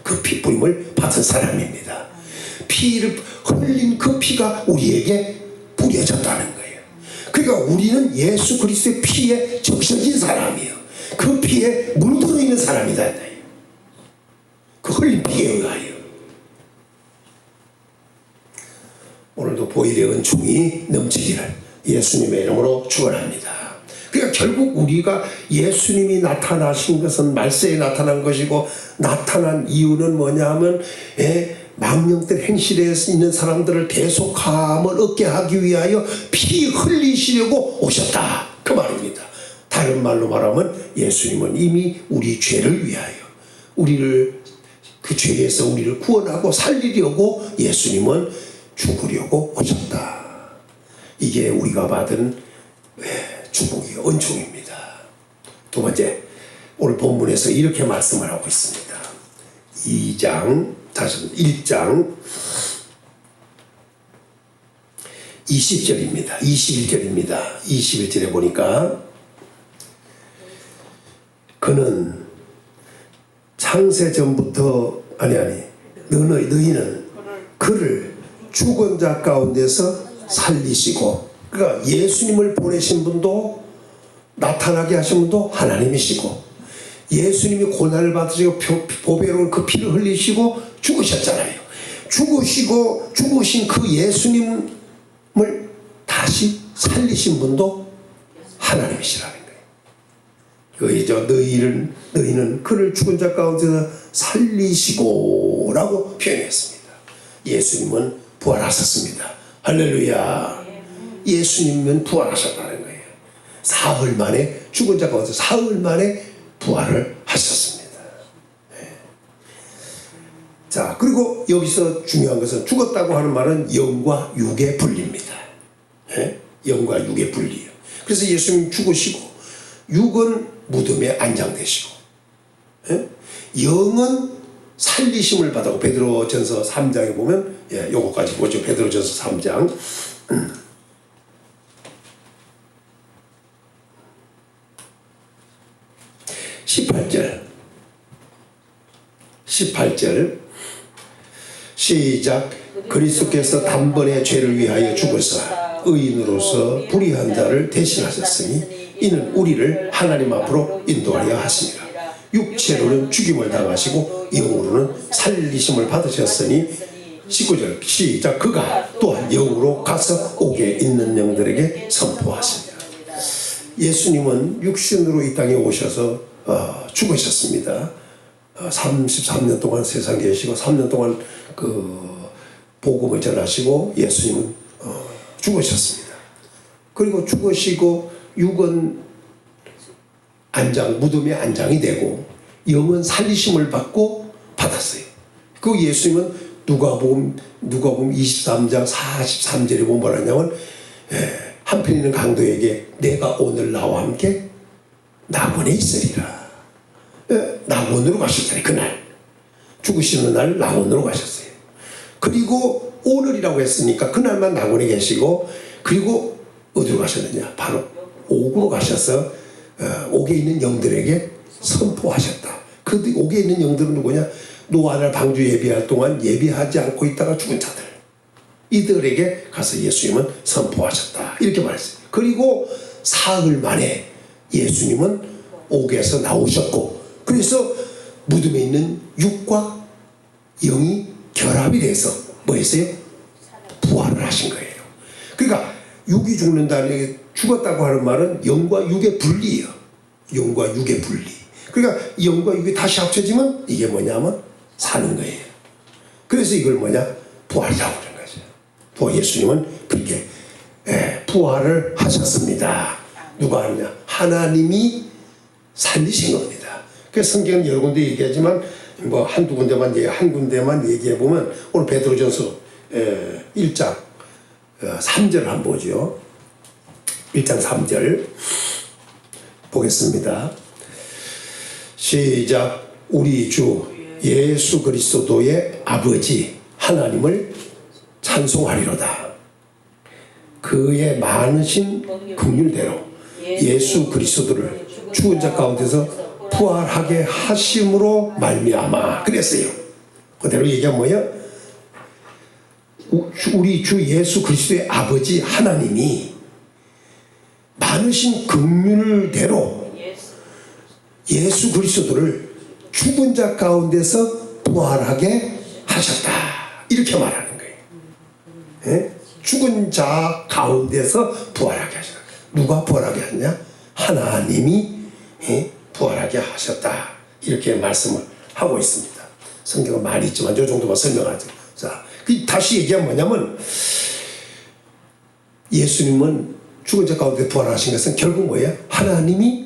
그 피뿌림을 받은 사람입니다. 피를 흘린 그 피가 우리에게 뿌려졌다는 거예요. 그러니까 우리는 예수 그리스도의 피에 적셔진 사람이에요. 그 피에 물들어 있는 사람이다. 그 흘린 피에 의하여. 오늘도 보일의 은총이 넘치기를 예수님의 이름으로 축원합니다. 그러니까 결국 우리가 예수님이 나타나신 것은 말세에 나타난 것이고 나타난 이유는 뭐냐 하면 망령된 행실에 있는 사람들을 대속함을 얻게 하기 위하여 피 흘리시려고 오셨다. 그 말입니다. 다른 말로 말하면 예수님은 이미 우리 죄를 위하여 우리를 그 죄에서 우리를 구원하고 살리려고 예수님은 죽으려고 오셨다. 이게 우리가 받은 축복이 은총입니다. 두 번째, 오늘 본문에서 이렇게 말씀을 하고 있습니다. 1장 20절입니다. 21절입니다. 21절에 보니까 그는 창세 전부터 너희는 그를 죽은 자 가운데서 살리시고, 그러니까 예수님을 보내신 분도 나타나게 하신 분도 하나님이시고 예수님이 고난을 받으시고 보배로운 그 피를 흘리시고 죽으셨잖아요. 죽으신 그 예수님을 다시 살리신 분도 하나님이시라는 거예요. 너희는 그를 죽은 자 가운데서 살리시고 라고 표현했습니다. 예수님은 부활하셨습니다. 할렐루야. 예수님은 부활하셨다는 거예요. 사흘 만에 죽은 자 가운데서 사흘 만에 부활을 하셨습니다. 자, 그리고 여기서 중요한 것은 죽었다고 하는 말은 영과 육의 분리입니다. 영과 육의 분리예요. 그래서 예수님 죽으시고 육은 무덤에 안장되시고 영은 살리심을 받고 베드로전서 3장에 보면 요거까지 보죠. 베드로전서 3장 18절 시작. 그리스도께서 단번에 죄를 위하여 죽으사 의인으로서 불의한 자를 대신하셨으니 이는 우리를 하나님 앞으로 인도하려 하심이라. 육체로는 죽임을 당하시고 영으로는 살리심을 받으셨으니 19절 시작. 그가 또한 영으로 가서 옥에 있는 영들에게 선포하십니다. 예수님은 육신으로 이 땅에 오셔서 죽으셨습니다. 33년 동안 세상에 계시고 3년 동안 그 복음을 전하시고 예수님은 죽으셨습니다. 그리고 죽으시고 육은 무덤에 안장이 되고 영은 살리심을 받고 받았어요. 그 예수님은 누가복음 23장 43절에 보면 뭐라 하냐면 한편 있는 강도에게 내가 오늘 나와 함께 낙원에 있으리라. 낙원으로 가셨잖아요. 그날 죽으시는 날 낙원으로 가셨어요. 그리고 오늘이라고 했으니까 그날만 낙원에 계시고 그리고 어디로 가셨느냐? 바로 옥으로 가셔서 옥에 있는 영들에게 선포하셨다. 그 옥에 있는 영들은 누구냐? 노아를 방주 예비할 동안 예비하지 않고 있다가 죽은 자들, 이들에게 가서 예수님은 선포하셨다 이렇게 말했어요. 그리고 사흘 만에 예수님은 옥에서 나오셨고, 그래서 무덤에 있는 육과 영이 결합이 돼서 뭐 했어요? 부활을 하신 거예요. 그러니까 육이 죽는다는 게, 죽었다고 하는 말은 영과 육의 분리예요. 영과 육의 분리. 그러니까 영과 육이 다시 합쳐지면 이게 뭐냐면 사는 거예요. 그래서 이걸 뭐냐? 부활이라고 그러는 거죠. 예수님은 그렇게 부활을 하셨습니다. 누가 하느냐? 하나님이 살리신 겁니다. 그래서 성경은 여러 군데 얘기하지만 뭐 한 군데만 얘기해 보면, 오늘 베드로전서 1장 3절을 한번 보죠. 1장 3절 보겠습니다. 시작. 우리 주 예수 그리스도의 아버지 하나님을 찬송하리로다. 그의 많으신 긍휼대로 예수 그리스도를 죽은 자 가운데서 부활하게 하심으로 말미암아. 그랬어요. 그대로 얘기하면 뭐야? 우리 주 예수 그리스도의 아버지 하나님이 많으신 긍휼대로 예수 그리스도를 죽은 자 가운데서 부활하게 하셨다 이렇게 말하는 거예요. 예? 죽은 자 가운데서 부활하게 하셨다. 누가 부활하게 하냐? 하나님이 부활하게 하셨다 이렇게 말씀을 하고 있습니다. 성경은 많이 있지만 이 정도만 설명하죠. 자, 다시 얘기하면 뭐냐면, 예수님은 죽은 자 가운데 부활하신 것은 결국 뭐예요? 하나님이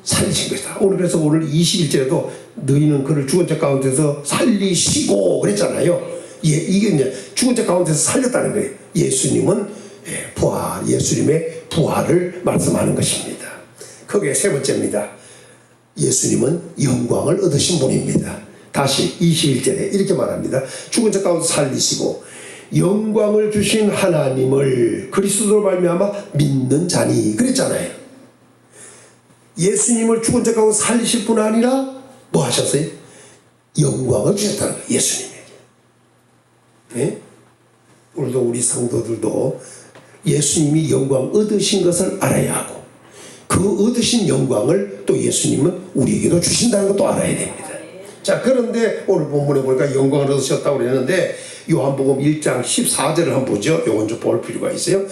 살리신 것이다. 그래서 오늘 21절에도 너희는 그를 죽은 자 가운데서 살리시고 그랬잖아요. 이게 이제 죽은 자 가운데서 살렸다는 거예요. 예수님은 예수님의 부활을 말씀하는 것입니다. 그게 세 번째입니다. 예수님은 영광을 얻으신 분입니다. 다시 21절에 이렇게 말합니다. 죽은 자 가운데 살리시고 영광을 주신 하나님을 그리스도로 말미암아 믿는 자니 그랬잖아요. 예수님을 죽은 자 가운데 살리실 뿐 아니라 뭐 하셨어요? 영광을 주셨다는 거예요. 예수님에게. 네? 오늘도 우리 성도들도 예수님이 영광 얻으신 것을 알아야 하고, 그 얻으신 영광을 또 예수님은 우리에게도 주신다는 것도 알아야 됩니다. 자, 그런데 오늘 본문에 보니까 영광을 얻으셨다고 그랬는데, 요한복음 1장 14절을 한번 보죠. 요건 좀 볼 필요가 있어요.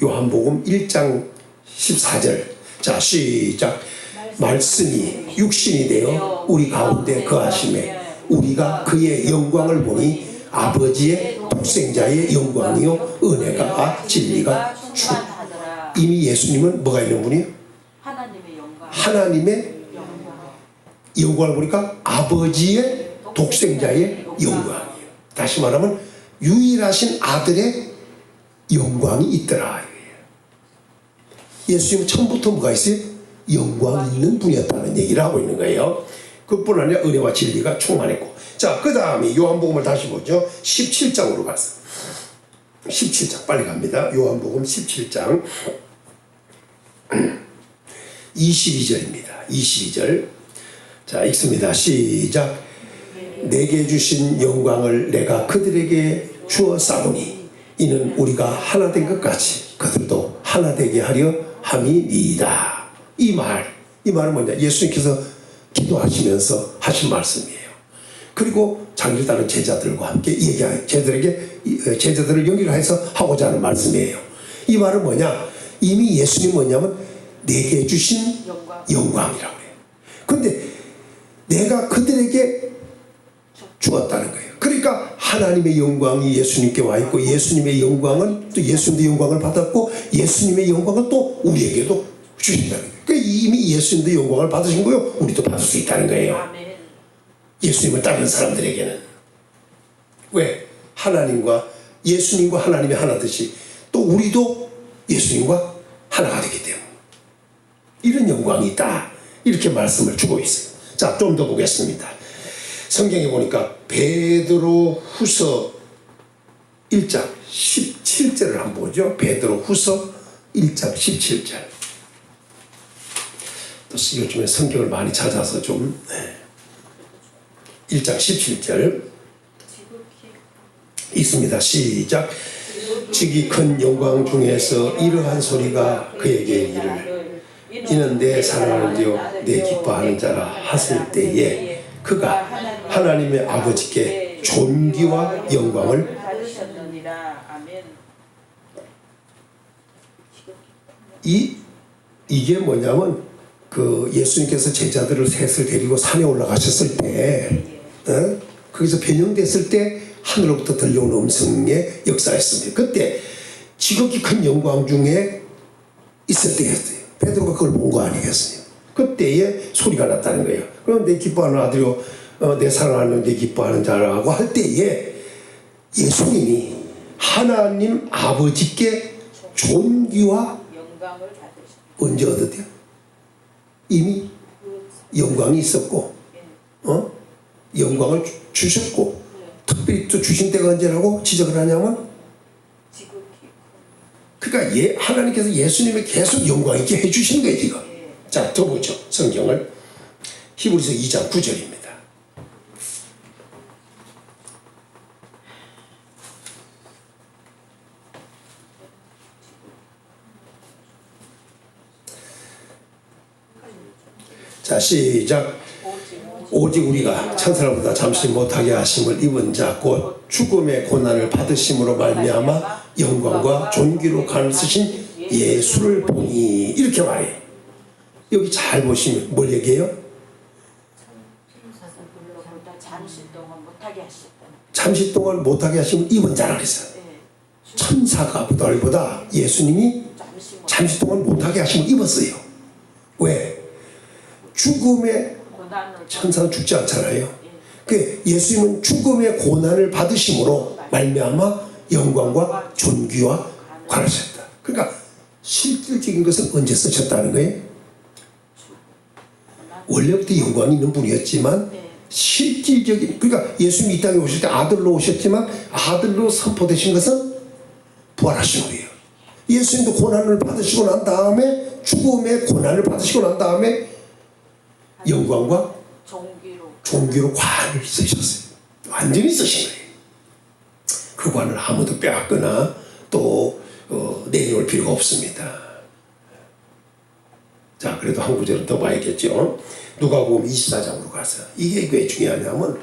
요한복음 1장 14절. 자, 시작. 말씀이 육신이 되어 우리 가운데 거하심에 우리가 그의 영광을 보니 아버지의 독생자의 영광이요 은혜가 진리가 충만하더라. 이미 예수님은 뭐가 있는 분이요? 하나님의 영광. 하나님의 영광을 보니까 아버지의 독생자의 영광이에요. 다시 말하면 유일하신 아들의 영광이 있더라. 예수님은 처음부터 뭐가 있어요? 영광이 있는 분이었다는 얘기를 하고 있는 거예요. 그뿐 아니라 은혜와 진리가 충만했고. 자, 그 다음에 요한복음을 다시 보죠. 17장으로 가서 17장 빨리 갑니다. 요한복음 17장 22절입니다. 22절. 자, 읽습니다. 시작. 내게 주신 영광을 내가 그들에게 주어 싸우니 이는 우리가 하나 된 것 같이 그들도 하나 되게 하려 함이니이다. 이 말은 뭐냐? 예수님께서 기도하시면서 하신 말씀이에요. 그리고 자기를 따른 제자들과 함께 제자들을 연결해서 하고자 하는 말씀이에요. 이 말은 뭐냐? 이미 예수님 뭐냐면 내게 주신 영광이라고 해요. 그런데 내가 그들에게 주었다는 거예요. 그러니까 하나님의 영광이 예수님께 와 있고, 예수님의 영광은 또 예수님의 영광을 받았고, 예수님의 영광을 또 우리에게도 주신다는 거예요. 그러니까 이미 예수님의 영광을 받으신 거요, 우리도 받을 수 있다는 거예요. 예수님을 따르는 사람들에게는. 왜? 예수님과 하나님이 하나듯이 또 우리도 예수님과 하나가 되기 때문에 이런 영광이 있다, 이렇게 말씀을 주고 있어요. 자, 좀 더 보겠습니다. 성경에 보니까 베드로 후서 1장 17절을 한번 보죠. 베드로 후서 1장 17절. 또 요즘에 성경을 많이 찾아서 좀 1장 17절 있습니다. 시작. 지극히 큰 영광 중에서 이러한 소리가 그에게 이르를 이는 내 사랑하는 자요 내 기뻐하는 자라 하실 때에 그가 하나님의 아버지께 존귀와 영광을 받으셨느니라. 아멘. 이게 뭐냐면 그 예수님께서 제자들을 셋을 데리고 산에 올라가셨을 때 거기서 변형됐을 때 하늘로부터 들려온 음성의 역사였습니다. 그때 지극히 큰 영광 중에 있을 때였어요. 베드로가 그걸 본 거 아니겠어요? 그때에 소리가 났다는 거예요. 그럼 내 기뻐하는 아들이요 내 사랑하는 내 기뻐하는 자라고 할 때에 예수님이 하나님 아버지께 존귀와 영광을 받으셨다. 언제 얻었대요? 이미 영광이 있었고 영광을 주셨고 특별히 또 주신 때가 언제라고 지적을 하냐면 그러니까 하나님께서 예수님을 계속 영광 있게 해주신 거예요 지금. 자, 더 보죠. 성경을 히브리서 2장 9절입니다. 자, 시작. 오직 우리가 천사들보다 잠시 못하게 하심을 입은 자 곧 죽음의 고난을 받으심으로 말미암아 영광과 존귀로 가르치신 예수를 보니 이렇게 말해요. 여기 잘 보시면 뭘 얘기해요? 잠시 동안 못하게 하셨다. 잠시 동안 못하게 하심을 입은 자라 그랬어요. 천사가 예수님이 잠시 동안 못하게 하심을 입었어요. 왜? 죽음의 천사는 죽지 않잖아요. 그 예수님은 죽음의 고난을 받으심으로 말미암아 영광과 존귀와 관하셨다. 그러니까 실질적인 것은 언제 쓰셨다는 거예요? 원래부터 영광이 있는 분이었지만 실질적인 그러니까 예수님이 이 땅에 오실 때 아들로 오셨지만 아들로 선포되신 것은 부활하신 거예요. 예수님도 고난을 받으시고 난 다음에 죽음의 고난을 받으시고 난 다음에 영광과 존귀로 관을 쓰셨어요. 완전히 쓰신 거예요. 그 관을 아무도 빼앗거나 또 내려올 필요가 없습니다. 자, 그래도 한 구절은 더 봐야겠죠. 누가복음 24장으로 가서 이게 왜 중요하냐면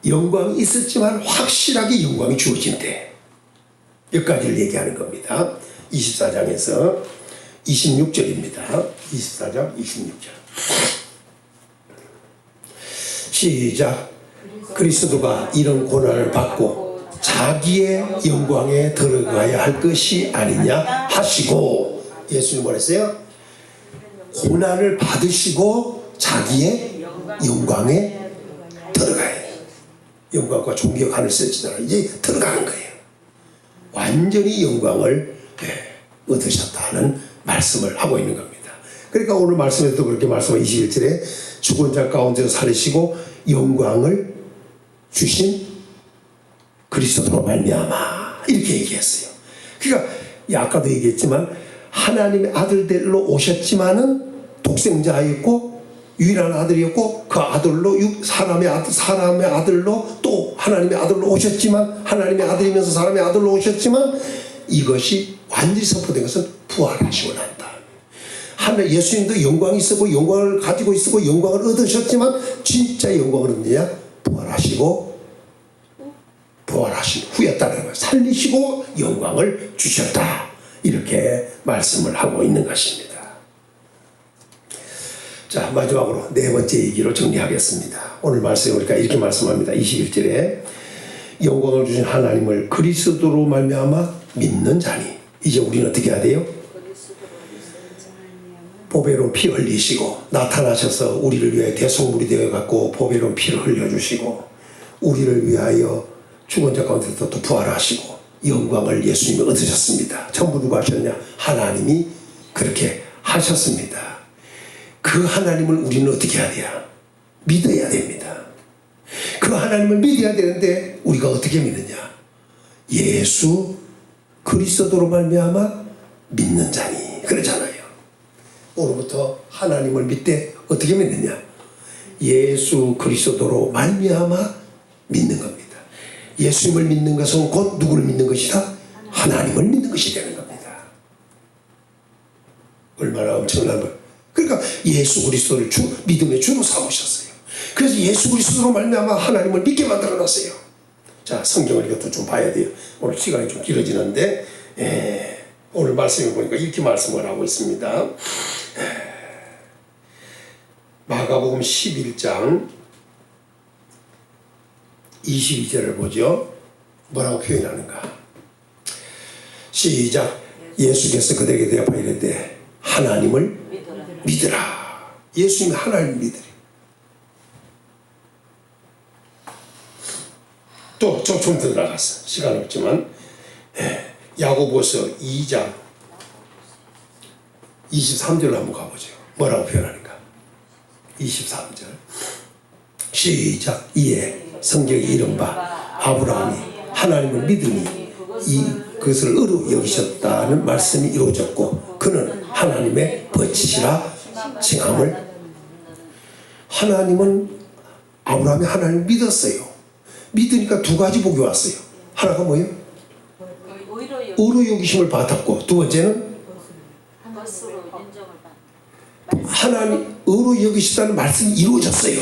영광이 있었지만 확실하게 영광이 주어진대. 여기까지를 얘기하는 겁니다. 24장에서 26절입니다. 24장 26절. 시작. 그리스도가 이런 고난을 받고 자기의 영광에 들어가야 할 것이 아니냐 하시고 예수님 뭐랬어요? 고난을 받으시고 자기의 영광에 들어가야 해요. 영광과 존귀가 하늘 쓰시더라. 이제 들어가는 거예요. 완전히 영광을 얻으셨다는 말씀을 하고 있는 겁니다. 그러니까 오늘 말씀에서도 그렇게 말씀한 21절에 죽은 자 가운데서 살리시고 영광을 주신 그리스도로 말미암아 이렇게 얘기했어요. 그러니까 아까도 얘기했지만 하나님의 아들들로 오셨지만은 독생자였고 유일한 아들이었고 그 아들로 사람의 아들로 또 하나님의 아들로 오셨지만 하나님의 아들이면서 사람의 아들로 오셨지만 이것이 완전히 선포된 것은 부활하시고 난 다음에 예수님도 영광이 있었고 영광을 가지고 있었고 영광을 얻으셨지만 진짜 영광을 얻느냐? 부활하신 후였다는 거예요. 살리시고 영광을 주셨다. 이렇게 말씀을 하고 있는 것입니다. 자, 마지막으로 네 번째 얘기로 정리하겠습니다. 오늘 말씀에 우리가 이렇게 말씀합니다. 21절에 영광을 주신 하나님을 그리스도로 말미암아 믿는 자니 이제 우리는 어떻게 해야 돼요? 보배로운 피 흘리시고 나타나셔서 우리를 위하여 대속물이 되어갖고 보배로운 피를 흘려주시고 우리를 위하여 죽은 자 가운데서 또 부활하시고 영광을 예수님이 얻으셨습니다. 전부 누가 하셨냐? 하나님이 그렇게 하셨습니다. 그 하나님을 우리는 어떻게 해야 돼요? 믿어야 됩니다. 그 하나님을 믿어야 되는데 우리가 어떻게 믿느냐? 예수 그리스도로 말미암아 믿는 자니 그러잖아요. 오늘부터 하나님을 믿되 어떻게 믿느냐? 예수 그리스도로 말미암아 믿는 겁니다. 예수님을 믿는 것은 곧 누구를 믿는 것이다? 하나님을 믿는 것이 되는 겁니다. 얼마나 엄청난 거. 그러니까 예수 그리스도를 믿음의 주로 삼으셨어요. 그래서 예수 그리스도로 말미암아 하나님을 믿게 만들어 놨어요. 자, 성경을 이것도 좀 봐야 돼요. 오늘 시간이 좀 길어지는데 오늘 말씀을 보니까 이렇게 말씀을 하고 있습니다. 마가복음 11장 22절을 보죠. 뭐라고 표현하는가? 시작. 예수께서 그들에게 대답하여 이르되 하나님을 믿으라. 예수님이 하나님을 믿으라. 또 좀 더 나갔어. 시간 없지만 야고보서 2장 23절로 한번 가보죠. 뭐라고 표현하는가? 23절 시작. 이에 성경에 이른바 아브라함이 하나님을 믿으니 그것을 의로 여기셨다는 말씀이 이루어졌고 그는 하나님의 벗이라 칭함을. 하나님은 아브라함이 하나님을 믿었어요. 믿으니까 두 가지 복이 왔어요. 하나가 뭐예요? 의로 여기심을 받았고 두 번째는 하나님 의로 여기시다는 말씀이 이루어졌어요.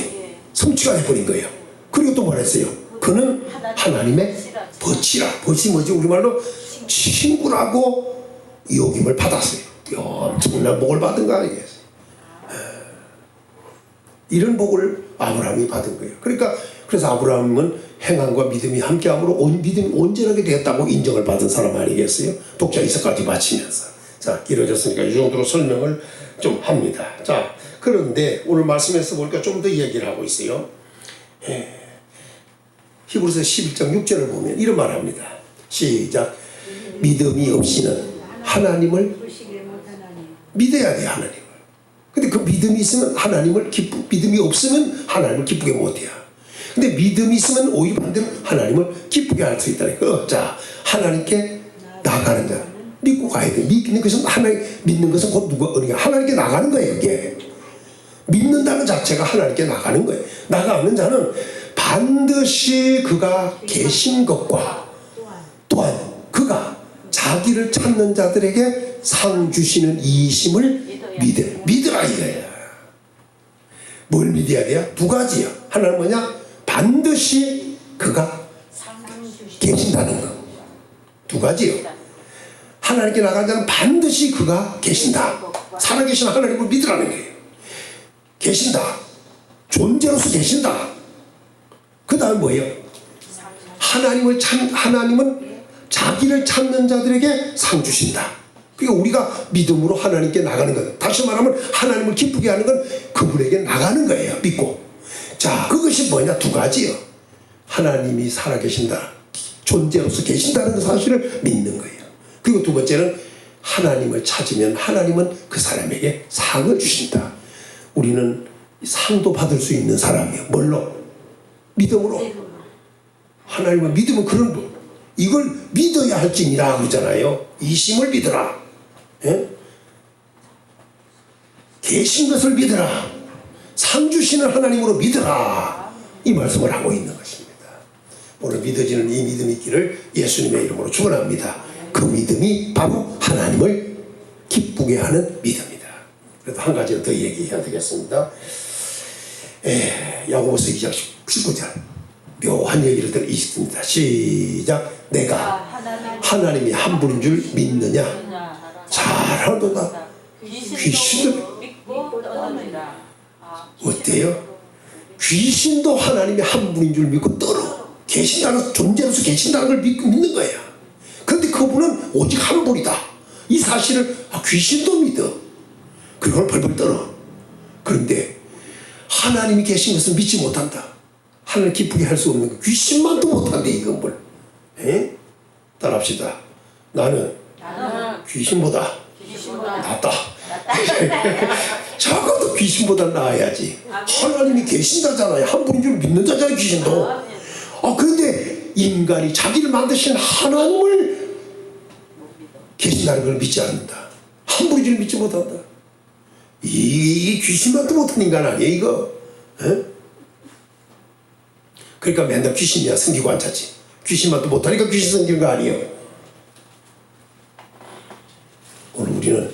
성취가 돼버린 거예요. 그리고 또 말했어요. 그는 하나님의 벗이라. 벗이 뭐지? 우리말로 친구라고 여김을 받았어요. 엄청난 복을 받은 거 아니겠어요? 이런 복을 아브라함이 받은 거예요. 그래서 아브라함은 행함과 믿음이 함께함으로 믿음이 온전하게 되었다고 인정을 받은 사람 아니겠어요? 독자 이서까지 마치면서. 자, 길어졌으니까 이 정도로 설명을 좀 합니다. 자, 그런데 오늘 말씀에서 보니까 좀 더 이야기를 하고 있어요. 히브리서 11장 6절을 보면 이런 말을 합니다. 시작. 믿음이 없이는 하나님을 믿어야 돼. 하나님을. 근데 그 믿음이 있으면 믿음이 없으면 하나님을 기쁘게 못해요. 근데 믿음이 있으면 오히려 반대로 하나님을 기쁘게 할 수 있다니까. 자, 하나님께 나가는 자 믿고 가야 돼. 믿는 것은 믿는 것은 곧 누가 하나님께 나가는 거예요. 이게 믿는다는 자체가 하나님께 나가는 거예요. 나가는 자는 반드시 그가 계신 것과 또한 그가 자기를 찾는 자들에게 상 주시는 이심을 믿으라 이거야. 뭘 믿어야 돼요? 두 가지요. 하나는 뭐냐? 반드시 그가 계신다는 거. 두 가지요. 하나님께 나간 자는 반드시 그가 계신다. 살아계신 하나님을 믿으라는 거예요. 계신다. 존재로서 계신다. 그 다음 뭐예요? 하나님은 자기를 찾는 자들에게 상 주신다. 그러니까 우리가 믿음으로 하나님께 나가는 것. 다시 말하면 하나님을 기쁘게 하는 건 그분에게 나가는 거예요. 믿고. 자, 그것이 뭐냐? 두 가지요. 하나님이 살아계신다. 존재로서 계신다는 그 사실을 믿는 거예요. 그리고 두 번째는 하나님을 찾으면 하나님은 그 사람에게 상을 주신다. 우리는 상도 받을 수 있는 사람이에요. 뭘로? 믿음으로. 하나님을 믿으면 그런 분. 이걸 믿어야 할지니라 그러잖아요. 이심을 믿으라. 예? 계신 것을 믿으라. 상 주시는 하나님으로 믿으라. 이 말씀을 하고 있는 것입니다. 오늘 믿어지는 이 믿음이 있기를 예수님의 이름으로 축원합니다. 그 믿음이 바로 하나님을 기쁘게 하는 믿음이다. 그래도 한 가지 더 얘기해야 되겠습니다. 야고보서 2장 19절 묘한 얘기를 들어 있습니다. 시작. 내가 하나님이 한 분인 줄 믿느냐? 잘하도다. 귀신도 어때요? 귀신도 하나님이 한 분인 줄 믿고 떨어. 계신다는 존재로서 계신다는 걸 믿는 거예요. 그런데 그분은 오직 한 분이다. 이 사실을 귀신도 믿어. 그걸 벌벌 떨어. 그런데 하나님이 계신 것을 믿지 못한다. 하나님 기쁘게 할 수 없는 거. 귀신만도 못한대 이건 뭘. 따라합시다. 나는 귀신보다 낫다. 적어도 귀신보다 나아야지. 하나님이 계신다잖아요. 한 분인 줄 믿는 자잖아요. 귀신도. 그런데 인간이 자기를 만드신 하나님을 계신다는 걸 믿지 않는다. 한 분인 줄 믿지 못한다. 이 귀신만도 못한 인간 아니에요 이거. 에? 그러니까 맨날 귀신이야 섬기고 앉았지. 귀신만 또 못하니까 귀신 섬기는 거 아니에요. 오늘 우리는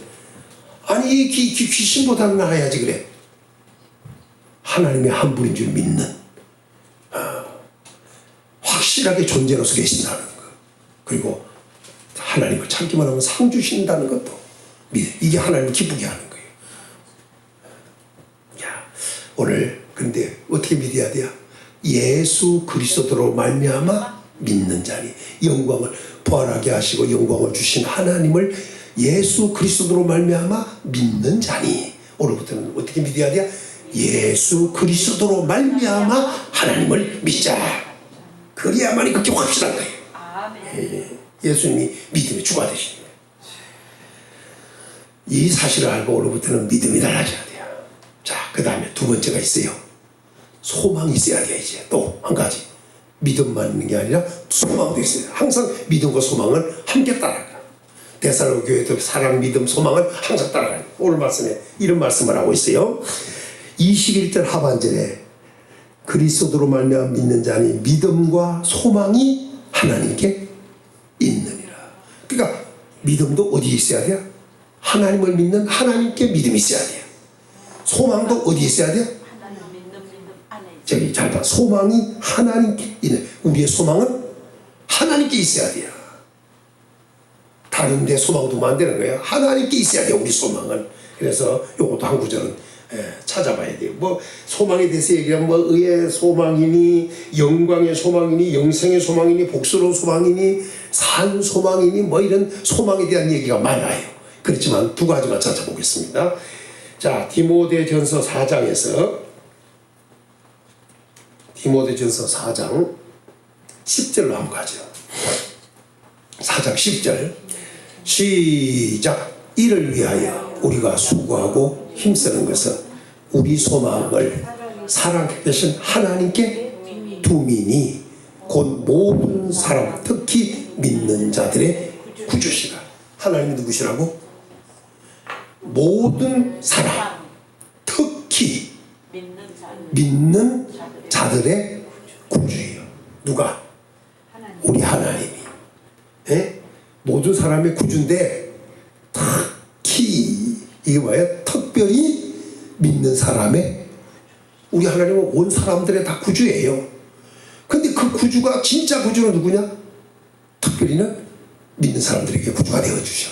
아니 귀신보다는 나아야지 그래. 하나님의 한 분인 줄 믿는 확실하게 존재로서 계신다는 거. 그리고 하나님을 찾기만 하면 상 주신다는 것도 믿어. 이게 하나님을 기쁘게 하는 거예요. 야, 오늘 근데 어떻게 믿어야 돼요? 예수 그리스도로 말미암아 믿는 자니 영광을 부활하게 하시고 영광을 주신 하나님을 예수 그리스도로 말미암아 믿는 자니 오늘부터는 어떻게 믿어야 돼요? 예수 그리스도로 말미암아 하나님을 믿자. 그래야만이 그렇게 확실한 거예요. 예수님이 믿음의 주가 되신 거예요. 이 사실을 알고 오늘부터는 믿음이 달라져야 돼요. 자, 그 다음에 두 번째가 있어요. 소망이 있어야 돼요. 이제 또 한 가지 믿음만 있는 게 아니라 소망도 있어요. 항상 믿음과 소망은 함께 따라가요. 데살로니가 교회도 사랑, 믿음, 소망은 항상 따라가요. 오늘 말씀에 이런 말씀을 하고 있어요. 21절 하반절에 그리스도로 말미암아 믿는 자니 믿음과 소망이 하나님께 있느니라. 그러니까 믿음도 어디에 있어야 돼요? 하나님을 믿는 하나님께 믿음이 있어야 돼요. 소망도 어디에 있어야 돼요? 저기 잘 봐. 소망이 하나님께 있는. 우리의 소망은 하나님께 있어야 돼요. 다른 데 소망 두면 안 되는 거예요. 하나님께 있어야 돼요. 우리 소망은. 그래서 요것도 한 구절은 찾아봐야 돼요. 뭐 소망에 대해서 얘기하면 뭐 의의 소망이니 영광의 소망이니 영생의 소망이니 복스러운 소망이니 산 소망이니 뭐 이런 소망에 대한 얘기가 많아요. 그렇지만 두 가지만 찾아보겠습니다. 자, 디모데전서 4장에서 디모데전서 4장 10절로 한번 가죠. 4장 10절 시작. 이를 위하여 우리가 수고하고 힘쓰는 것은 우리 소망을 살아계신 하나님께 두미니 곧 모든 사람 특히 믿는 자들의 구주시라. 하나님이 누구시라고? 모든 사람 특히 믿는 자들의 구주예요. 누가? 우리 하나님이. 에? 모든 사람의 구주인데 특히 이게 뭐예요? 특별히 믿는 사람의 우리 하나님은 온 사람들의 다 구주예요. 근데 그 구주가 진짜 구주는 누구냐? 특별히는 믿는 사람들에게 구주가 되어주셔.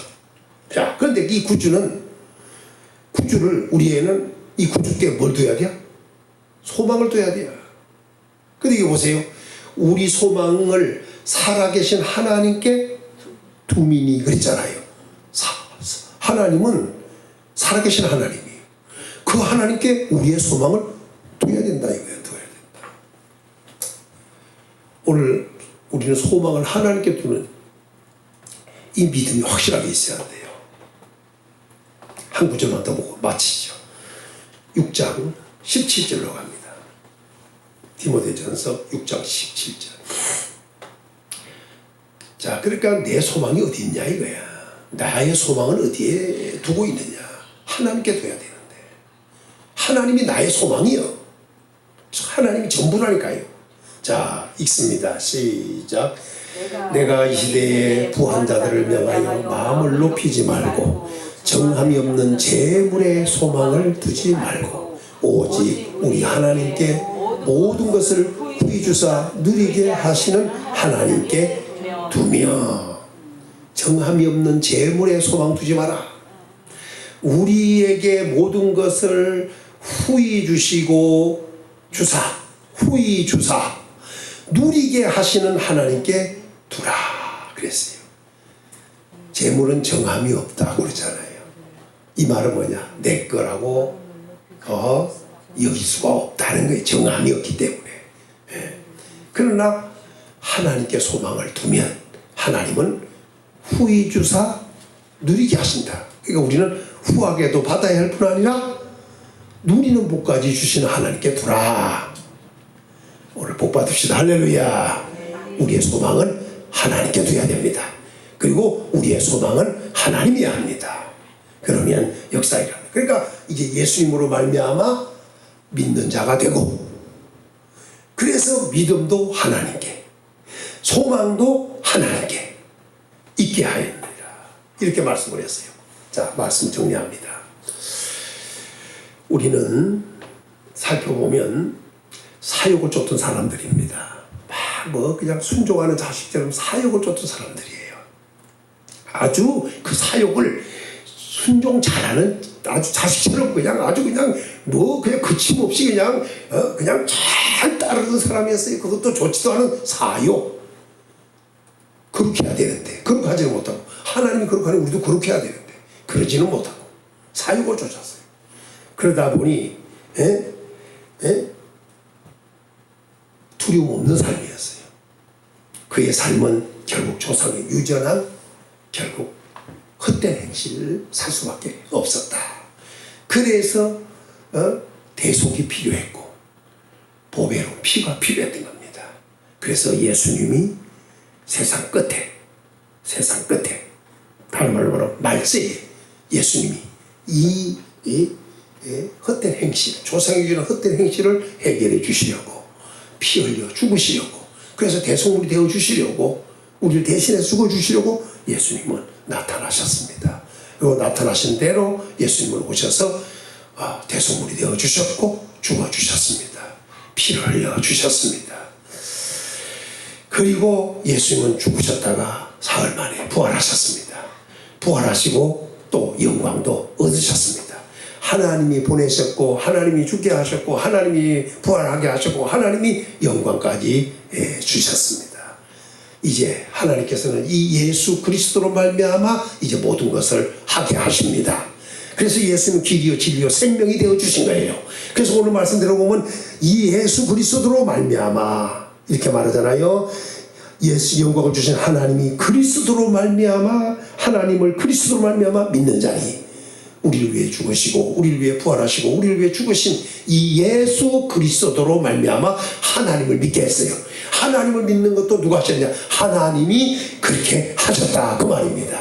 자, 그런데 이 구주를 우리에는 이 구주께 뭘 둬야 돼요? 소망을 둬야 돼요. 근데 이게 보세요. 우리 소망을 살아계신 하나님께 두미니 그랬잖아요. 하나님은 살아계신 하나님이에요. 그 하나님께 우리의 소망을 둬야 된다 이거예요. 둬야 된다. 오늘 우리는 소망을 하나님께 두는 이 믿음이 확실하게 있어야 돼요. 한 구절만 더 보고 마치죠. 6장 17절로 갑니다. 디모데전서 6장 17절. 자, 그러니까 내 소망이 어디 있냐 이거야. 나의 소망은 어디에 두고 있느냐. 하나님께 둬야 되는데 하나님이 나의 소망이요. 하나님이 전부라니까요. 자, 읽습니다. 시작. 내가 이 시대에 부한 자들을 명하여 마음을 높이지 말고 정함이 없는 재물에 소망을 두지 말고 오직 우리 하나님께 모든 것을 후히 주사 누리게 하시는 하나님께 두며. 정함이 없는 재물에 소망 두지 마라. 우리에게 모든 것을 후히 주시고 후히 주사 누리게 하시는 하나님께 두라 그랬어요. 재물은 정함이 없다고 그러잖아요. 이 말은 뭐냐? 내 거라고 여길 수가 없다는 거예요. 정함이 없기 때문에. 그러나 하나님께 소망을 두면 하나님은 후히 주사 누리게 하신다. 그러니까 우리는 후하게도 받아야 할 뿐 아니라 누리는 복까지 주시는 하나님께 두라. 오늘 복 받읍시다. 할렐루야. 우리의 소망은 하나님께 둬야 됩니다. 그리고 우리의 소망은 하나님이어야 합니다. 그러면 역사이라. 그러니까 이제 예수님으로 말미암아 믿는 자가 되고, 그래서 믿음도 하나님께, 소망도 하나님께 있게 하였느니라. 이렇게 말씀을 했어요. 자, 말씀 정리합니다. 우리는 살펴보면 사욕을 쫓던 사람들입니다. 막 그냥 순종하는 자식처럼 사욕을 쫓던 사람들이에요. 아주 그 사욕을 순종 잘하는 아주 자식처럼 아주 그냥 그냥 거침없이 그냥 잘 따르는 사람이었어요. 그것도 좋지도 않은 사욕. 그렇게 해야 되는데 그렇게 하지는 못하고, 하나님이 그렇게 하니 우리도 그렇게 해야 되는데 그러지는 못하고 사욕을 쫓았어요. 그러다 보니 두려움 없는 삶이었어요. 그의 삶은 결국 조상의 유전한 결국 헛된 행실을 살 수밖에 없었다. 그래서 대속이 필요했고 보배로운 피가 필요했던 겁니다. 그래서 예수님이 세상 끝에 다른 말로 말세에 예수님이 이 헛된 행실, 조상의 유전한 헛된 행실을 해결해 주시려고, 피 흘려 죽으시려고, 그래서 대속물이 되어 주시려고, 우리를 대신해 죽어 주시려고 예수님은 나타나셨습니다. 그리고 나타나신 대로 예수님을 오셔서 대속물이 되어 주셨고 죽어 주셨습니다. 피를 흘려 주셨습니다. 그리고 예수님은 죽으셨다가 사흘 만에 부활하셨습니다. 부활하시고 또 영광도 얻으셨습니다. 하나님이 보내셨고, 하나님이 죽게 하셨고, 하나님이 부활하게 하셨고, 하나님이 영광까지 주셨습니다. 이제 하나님께서는 이 예수 그리스도로 말미암아 이제 모든 것을 하게 하십니다. 그래서 예수는 길이요 진리요 생명이 되어 주신 거예요. 그래서 오늘 말씀대로 보면 이 예수 그리스도로 말미암아 이렇게 말하잖아요. 예수 영광을 주신 하나님이 그리스도로 말미암아, 하나님을 그리스도로 말미암아 믿는 자니, 우리를 위해 죽으시고 우리를 위해 부활하시고 우리를 위해 죽으신 이 예수 그리스도로 말미암아 하나님을 믿게 했어요. 하나님을 믿는 것도 누가 하셨냐? 하나님이 그렇게 하셨다, 그 말입니다.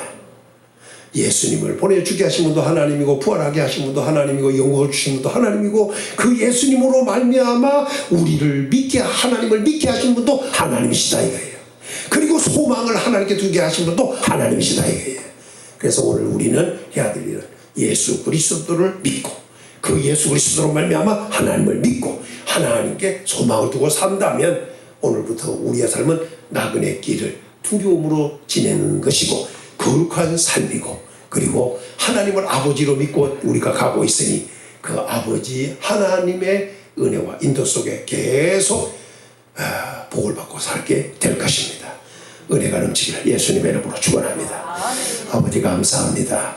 예수님을 보내주게 하신 분도 하나님이고, 부활하게 하신 분도 하나님이고, 영광을 주신 분도 하나님이고, 그 예수님으로 말미암아 우리를 믿게, 하나님을 믿게 하신 분도 하나님이시다 이거예요. 그리고 소망을 하나님께 두게 하신 분도 하나님이시다 이거예요. 그래서 오늘 우리는 해야 될 일은 예수 그리스도를 믿고, 그 예수 그리스도로 말미암아 하나님을 믿고 하나님께 소망을 두고 산다면 오늘부터 우리의 삶은 나그네 길을 두려움으로 지내는 것이고 거룩한 삶이고, 그리고 하나님을 아버지로 믿고 우리가 가고 있으니 그 아버지 하나님의 은혜와 인도 속에 계속 복을 받고 살게 될 것입니다. 은혜가 넘치기를 예수님의 이름으로 축원합니다. 아버지 감사합니다.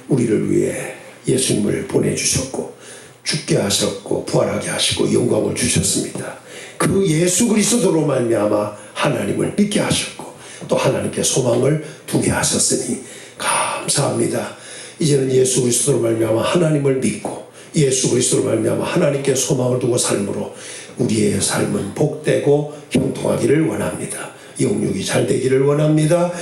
우리를 위해 예수님을 보내주셨고 죽게 하셨고 부활하게 하시고 영광을 주셨습니다. 그 예수 그리스도로 말미암아 하나님을 믿게 하셨고 또 하나님께 소망을 두게 하셨으니 감사합니다. 이제는 예수 그리스도로 말미암아 하나님을 믿고 예수 그리스도로 말미암아 하나님께 소망을 두고 삶으로 우리의 삶은 복되고 형통하기를 원합니다. 영육이 잘 되기를 원합니다.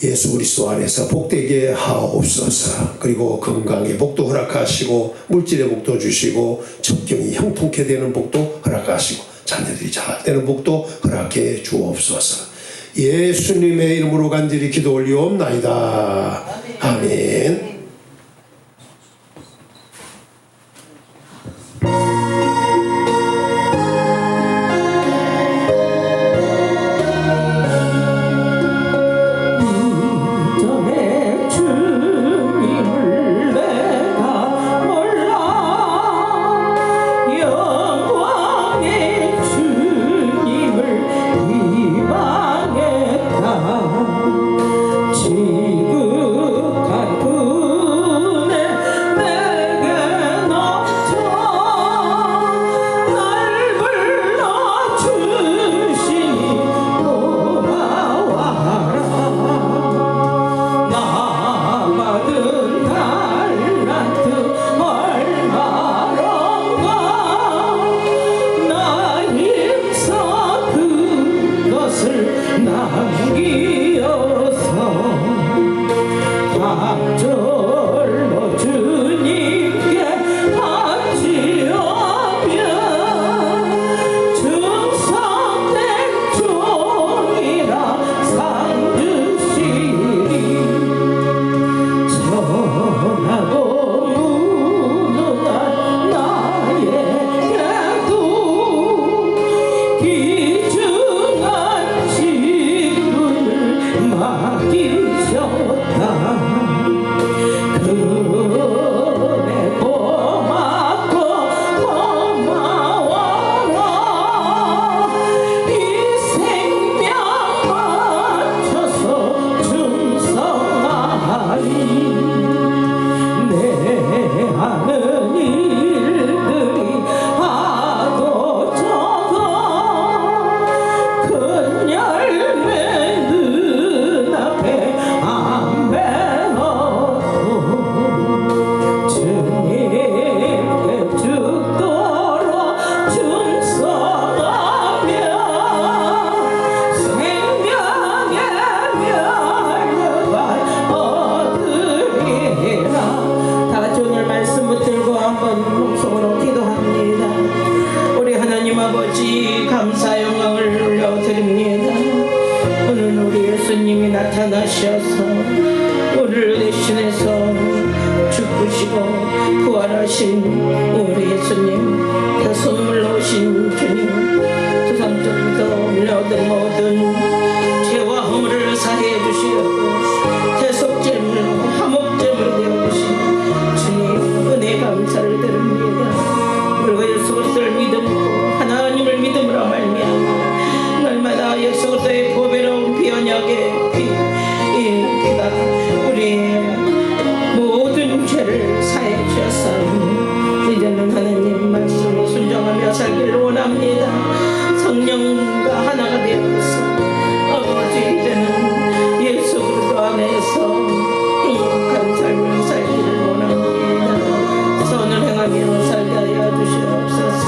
예수 그리스도 안에서 복되게 하옵소서. 그리고 건강의 복도 허락하시고 물질의 복도 주시고 적경이 형통케 되는 복도 허락하시고 자녀들이 잘 되는 복도 허락해 주옵소서. 예수님의 이름으로 간절히 기도 올리옵나이다. 아멘. 지극한 주셔서 우리를 대신해서 죽으시고 부활하신 우리 예수님, 대속물로 오신 주님, 두상적부터 물려든 모든 죄와 허물을 사해 주시고 대속제물로 화목제물로 되어주신 주님 은혜 감사를 드립니다. 우리가 예수 그리스도를 믿음으로 하나님을 믿음으로 말미암아 날마다 예수 그리스도의 보배로운 피 언약의 피가 우리의 모든 죄를 사해 주셨사오니 이제는 하나님 말씀에 순종하며 살기를 원합니다. 성령과 하나가 되어서 아버지 이제는 예수 그리스도 안에서 행복한 삶을 살기를 원합니다. 선을 행하며 살게 하여 주시옵소서.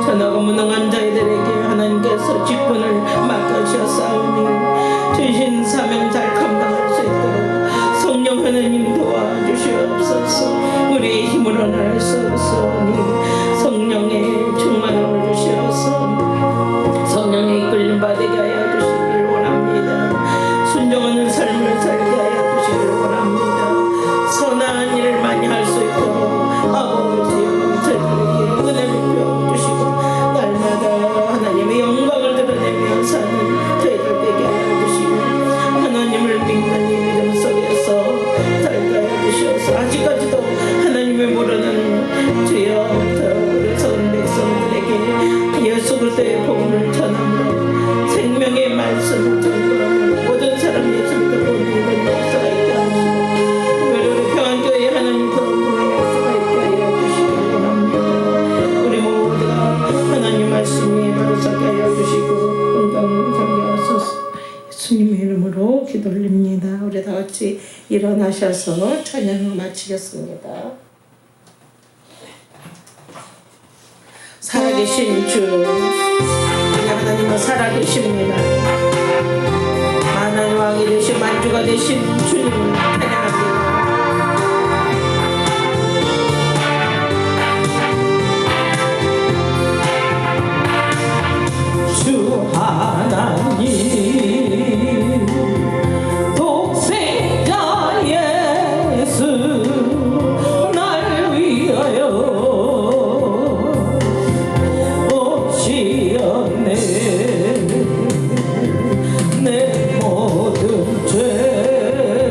전하고 무능한 자들에게 하나님께서 직분을 맡으셨사오니 주신 사명 잘 감당할 수 있도록 성령 하나님 도와주시옵소서. 우리의 힘으로는 할 수 없으니 성령의 충만함을 주시옵소서. 성령의 이끌림 받게 하여 주시길 원합니다. 순종하는 삶을 살게 하여 주시길 원합니다. 선한 일을 많이 할 수 있도록 아버지여 저희들에게 은혜를 베어주시고 날마다 하나님의 영광을 드러내며 사는 저희들 되게 하여 주시고 하나님을 믿는 이 믿음 속에서 살게 하여 주시옵소서. 아직까지도 하나님을 모르는 주여 우리 선 백성들에게 예수 그리스도의 복음을 전함으로 생명의 말씀을 전함으로 모든 사람 예수 믿고 믿는 역사가 있게 하시고 우리 평안교회 하나님 거룩한 역사가 있게 하여 주시기 원합니다. 우리 모두가 하나님 말씀에 바로 서게 하여 주시고 건강 살게 하소서. 예수님의 이름으로 기도 올립니다. 우리 다 같이 일어나셔서 찬양을 마치겠습니다. 살아계신 주, 우리 하나님은 살아계십니다. 하나님 왕이 되신 만주가 되신 주님을 찬양합니다. 주 하나님 독생자 예수 날 위하여 오시었네. 내 모든 죄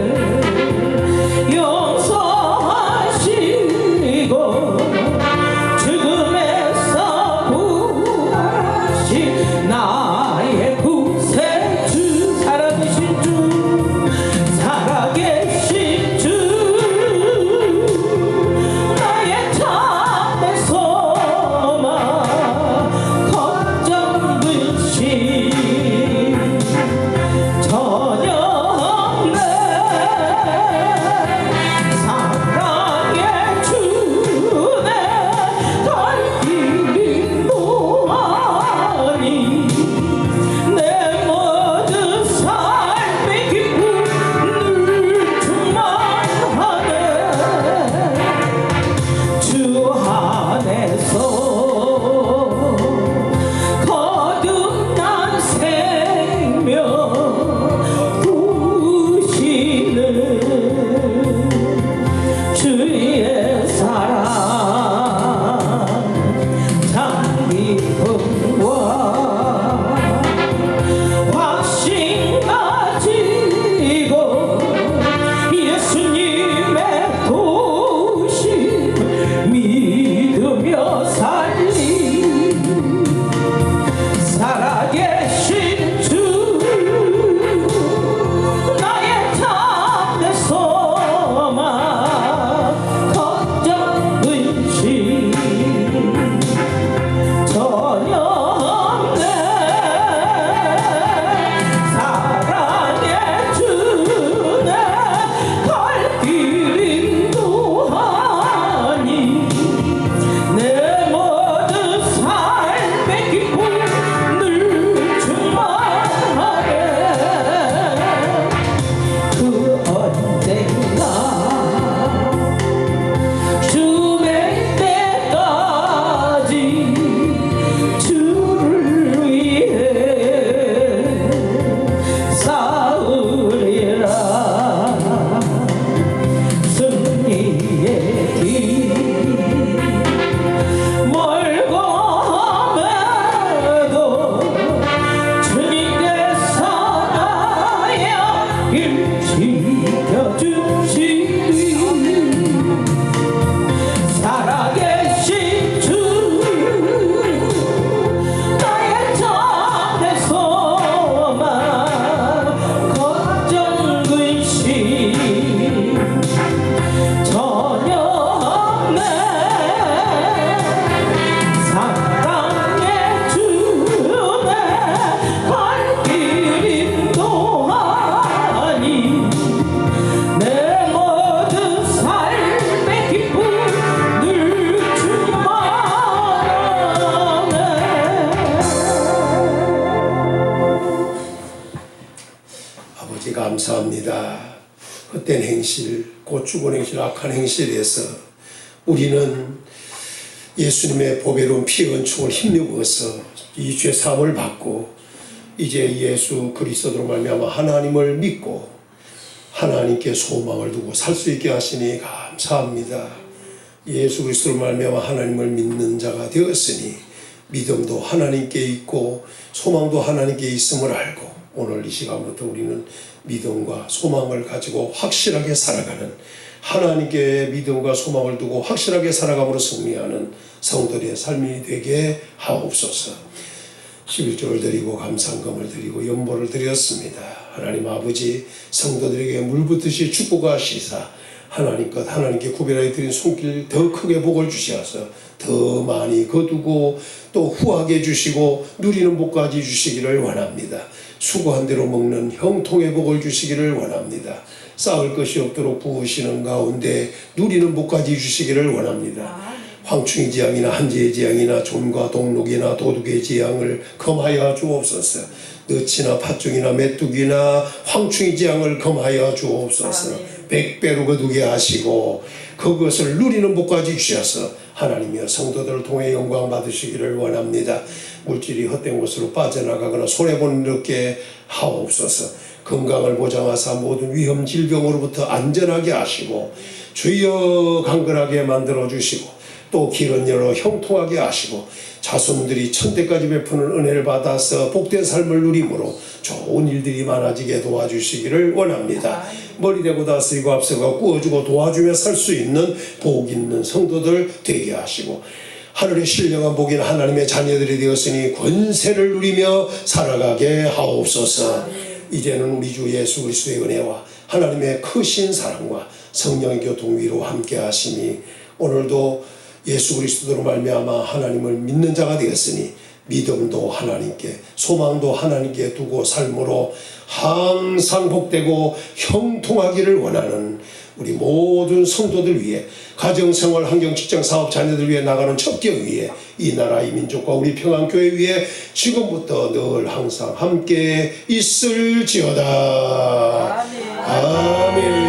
원합니다. 헛된 행실, 곧 죽은 행실, 악한 행실에서 우리는 예수님의 보배로운 피 은총을 힘입어서 이 죄 사함을 받고 이제 예수 그리스도로 말미암아 하나님을 믿고 하나님께 소망을 두고 살 수 있게 하시니 감사합니다. 예수 그리스도로 말미암아 하나님을 믿는 자가 되었으니 믿음도 하나님께 있고 소망도 하나님께 있음을 알고 오늘 이 시간부터 우리는 믿음과 소망을 가지고 확실하게 살아가는 하나님께 믿음과 소망을 두고 확실하게 살아감으로 승리하는 성도들의 삶이 되게 하옵소서. 11조를 드리고 감상금을 드리고 연보를 드렸습니다. 하나님 아버지 성도들에게 물붓듯이 축복하시사 하나님 것 하나님께 구별하여 드린 손길 더 크게 복을 주시어서 더 많이 거두고 또 후하게 주시고 누리는 복까지 주시기를 원합니다. 수고한 대로 먹는 형통의 복을 주시기를 원합니다. 쌓을 것이 없도록 부으시는 가운데 누리는 복까지 주시기를 원합니다. 황충의 재앙이나 한재의 재앙이나 좀과 동록이나 도둑의 재앙을 검하여 주옵소서. 너치나 팥죽이나 메뚜기나 황충의 재앙을 검하여 주옵소서. 100배로 거두게 하시고 그것을 누리는 복까지 주셔서 하나님이여 성도들을 통해 영광 받으시기를 원합니다. 물질이 헛된 곳으로 빠져나가거나 손해보는 일없게 하옵소서. 건강을 보장하사 모든 위험 질병으로부터 안전하게 하시고 주여 강건하게 만들어 주시고 또 길은 열어 형통하게 하시고 자손들이 천대까지 베푸는 은혜를 받아서 복된 삶을 누림으로 좋은 일들이 많아지게 도와주시기를 원합니다. 머리대고 다스리고 앞서가 꾸어주고 도와주며 살 수 있는 복 있는 성도들 되게 하시고 하늘의 신령한 복인 하나님의 자녀들이 되었으니 권세를 누리며 살아가게 하옵소서. 이제는 우리 주 예수 그리스도의 은혜와 하나님의 크신 사랑과 성령의 교통 위로 함께 하시니 오늘도 예수 그리스도로 말미암아 하나님을 믿는 자가 되었으니 믿음도 하나님께 소망도 하나님께 두고 삶으로 항상 복되고 형통하기를 원하는 우리 모든 성도들 위해 가정생활 환경 직장 사업 자녀들 위해 나가는 첩경 위해 이 나라 이 민족과 우리 평안교회 위해 지금부터 늘 항상 함께 있을지어다. 아멘.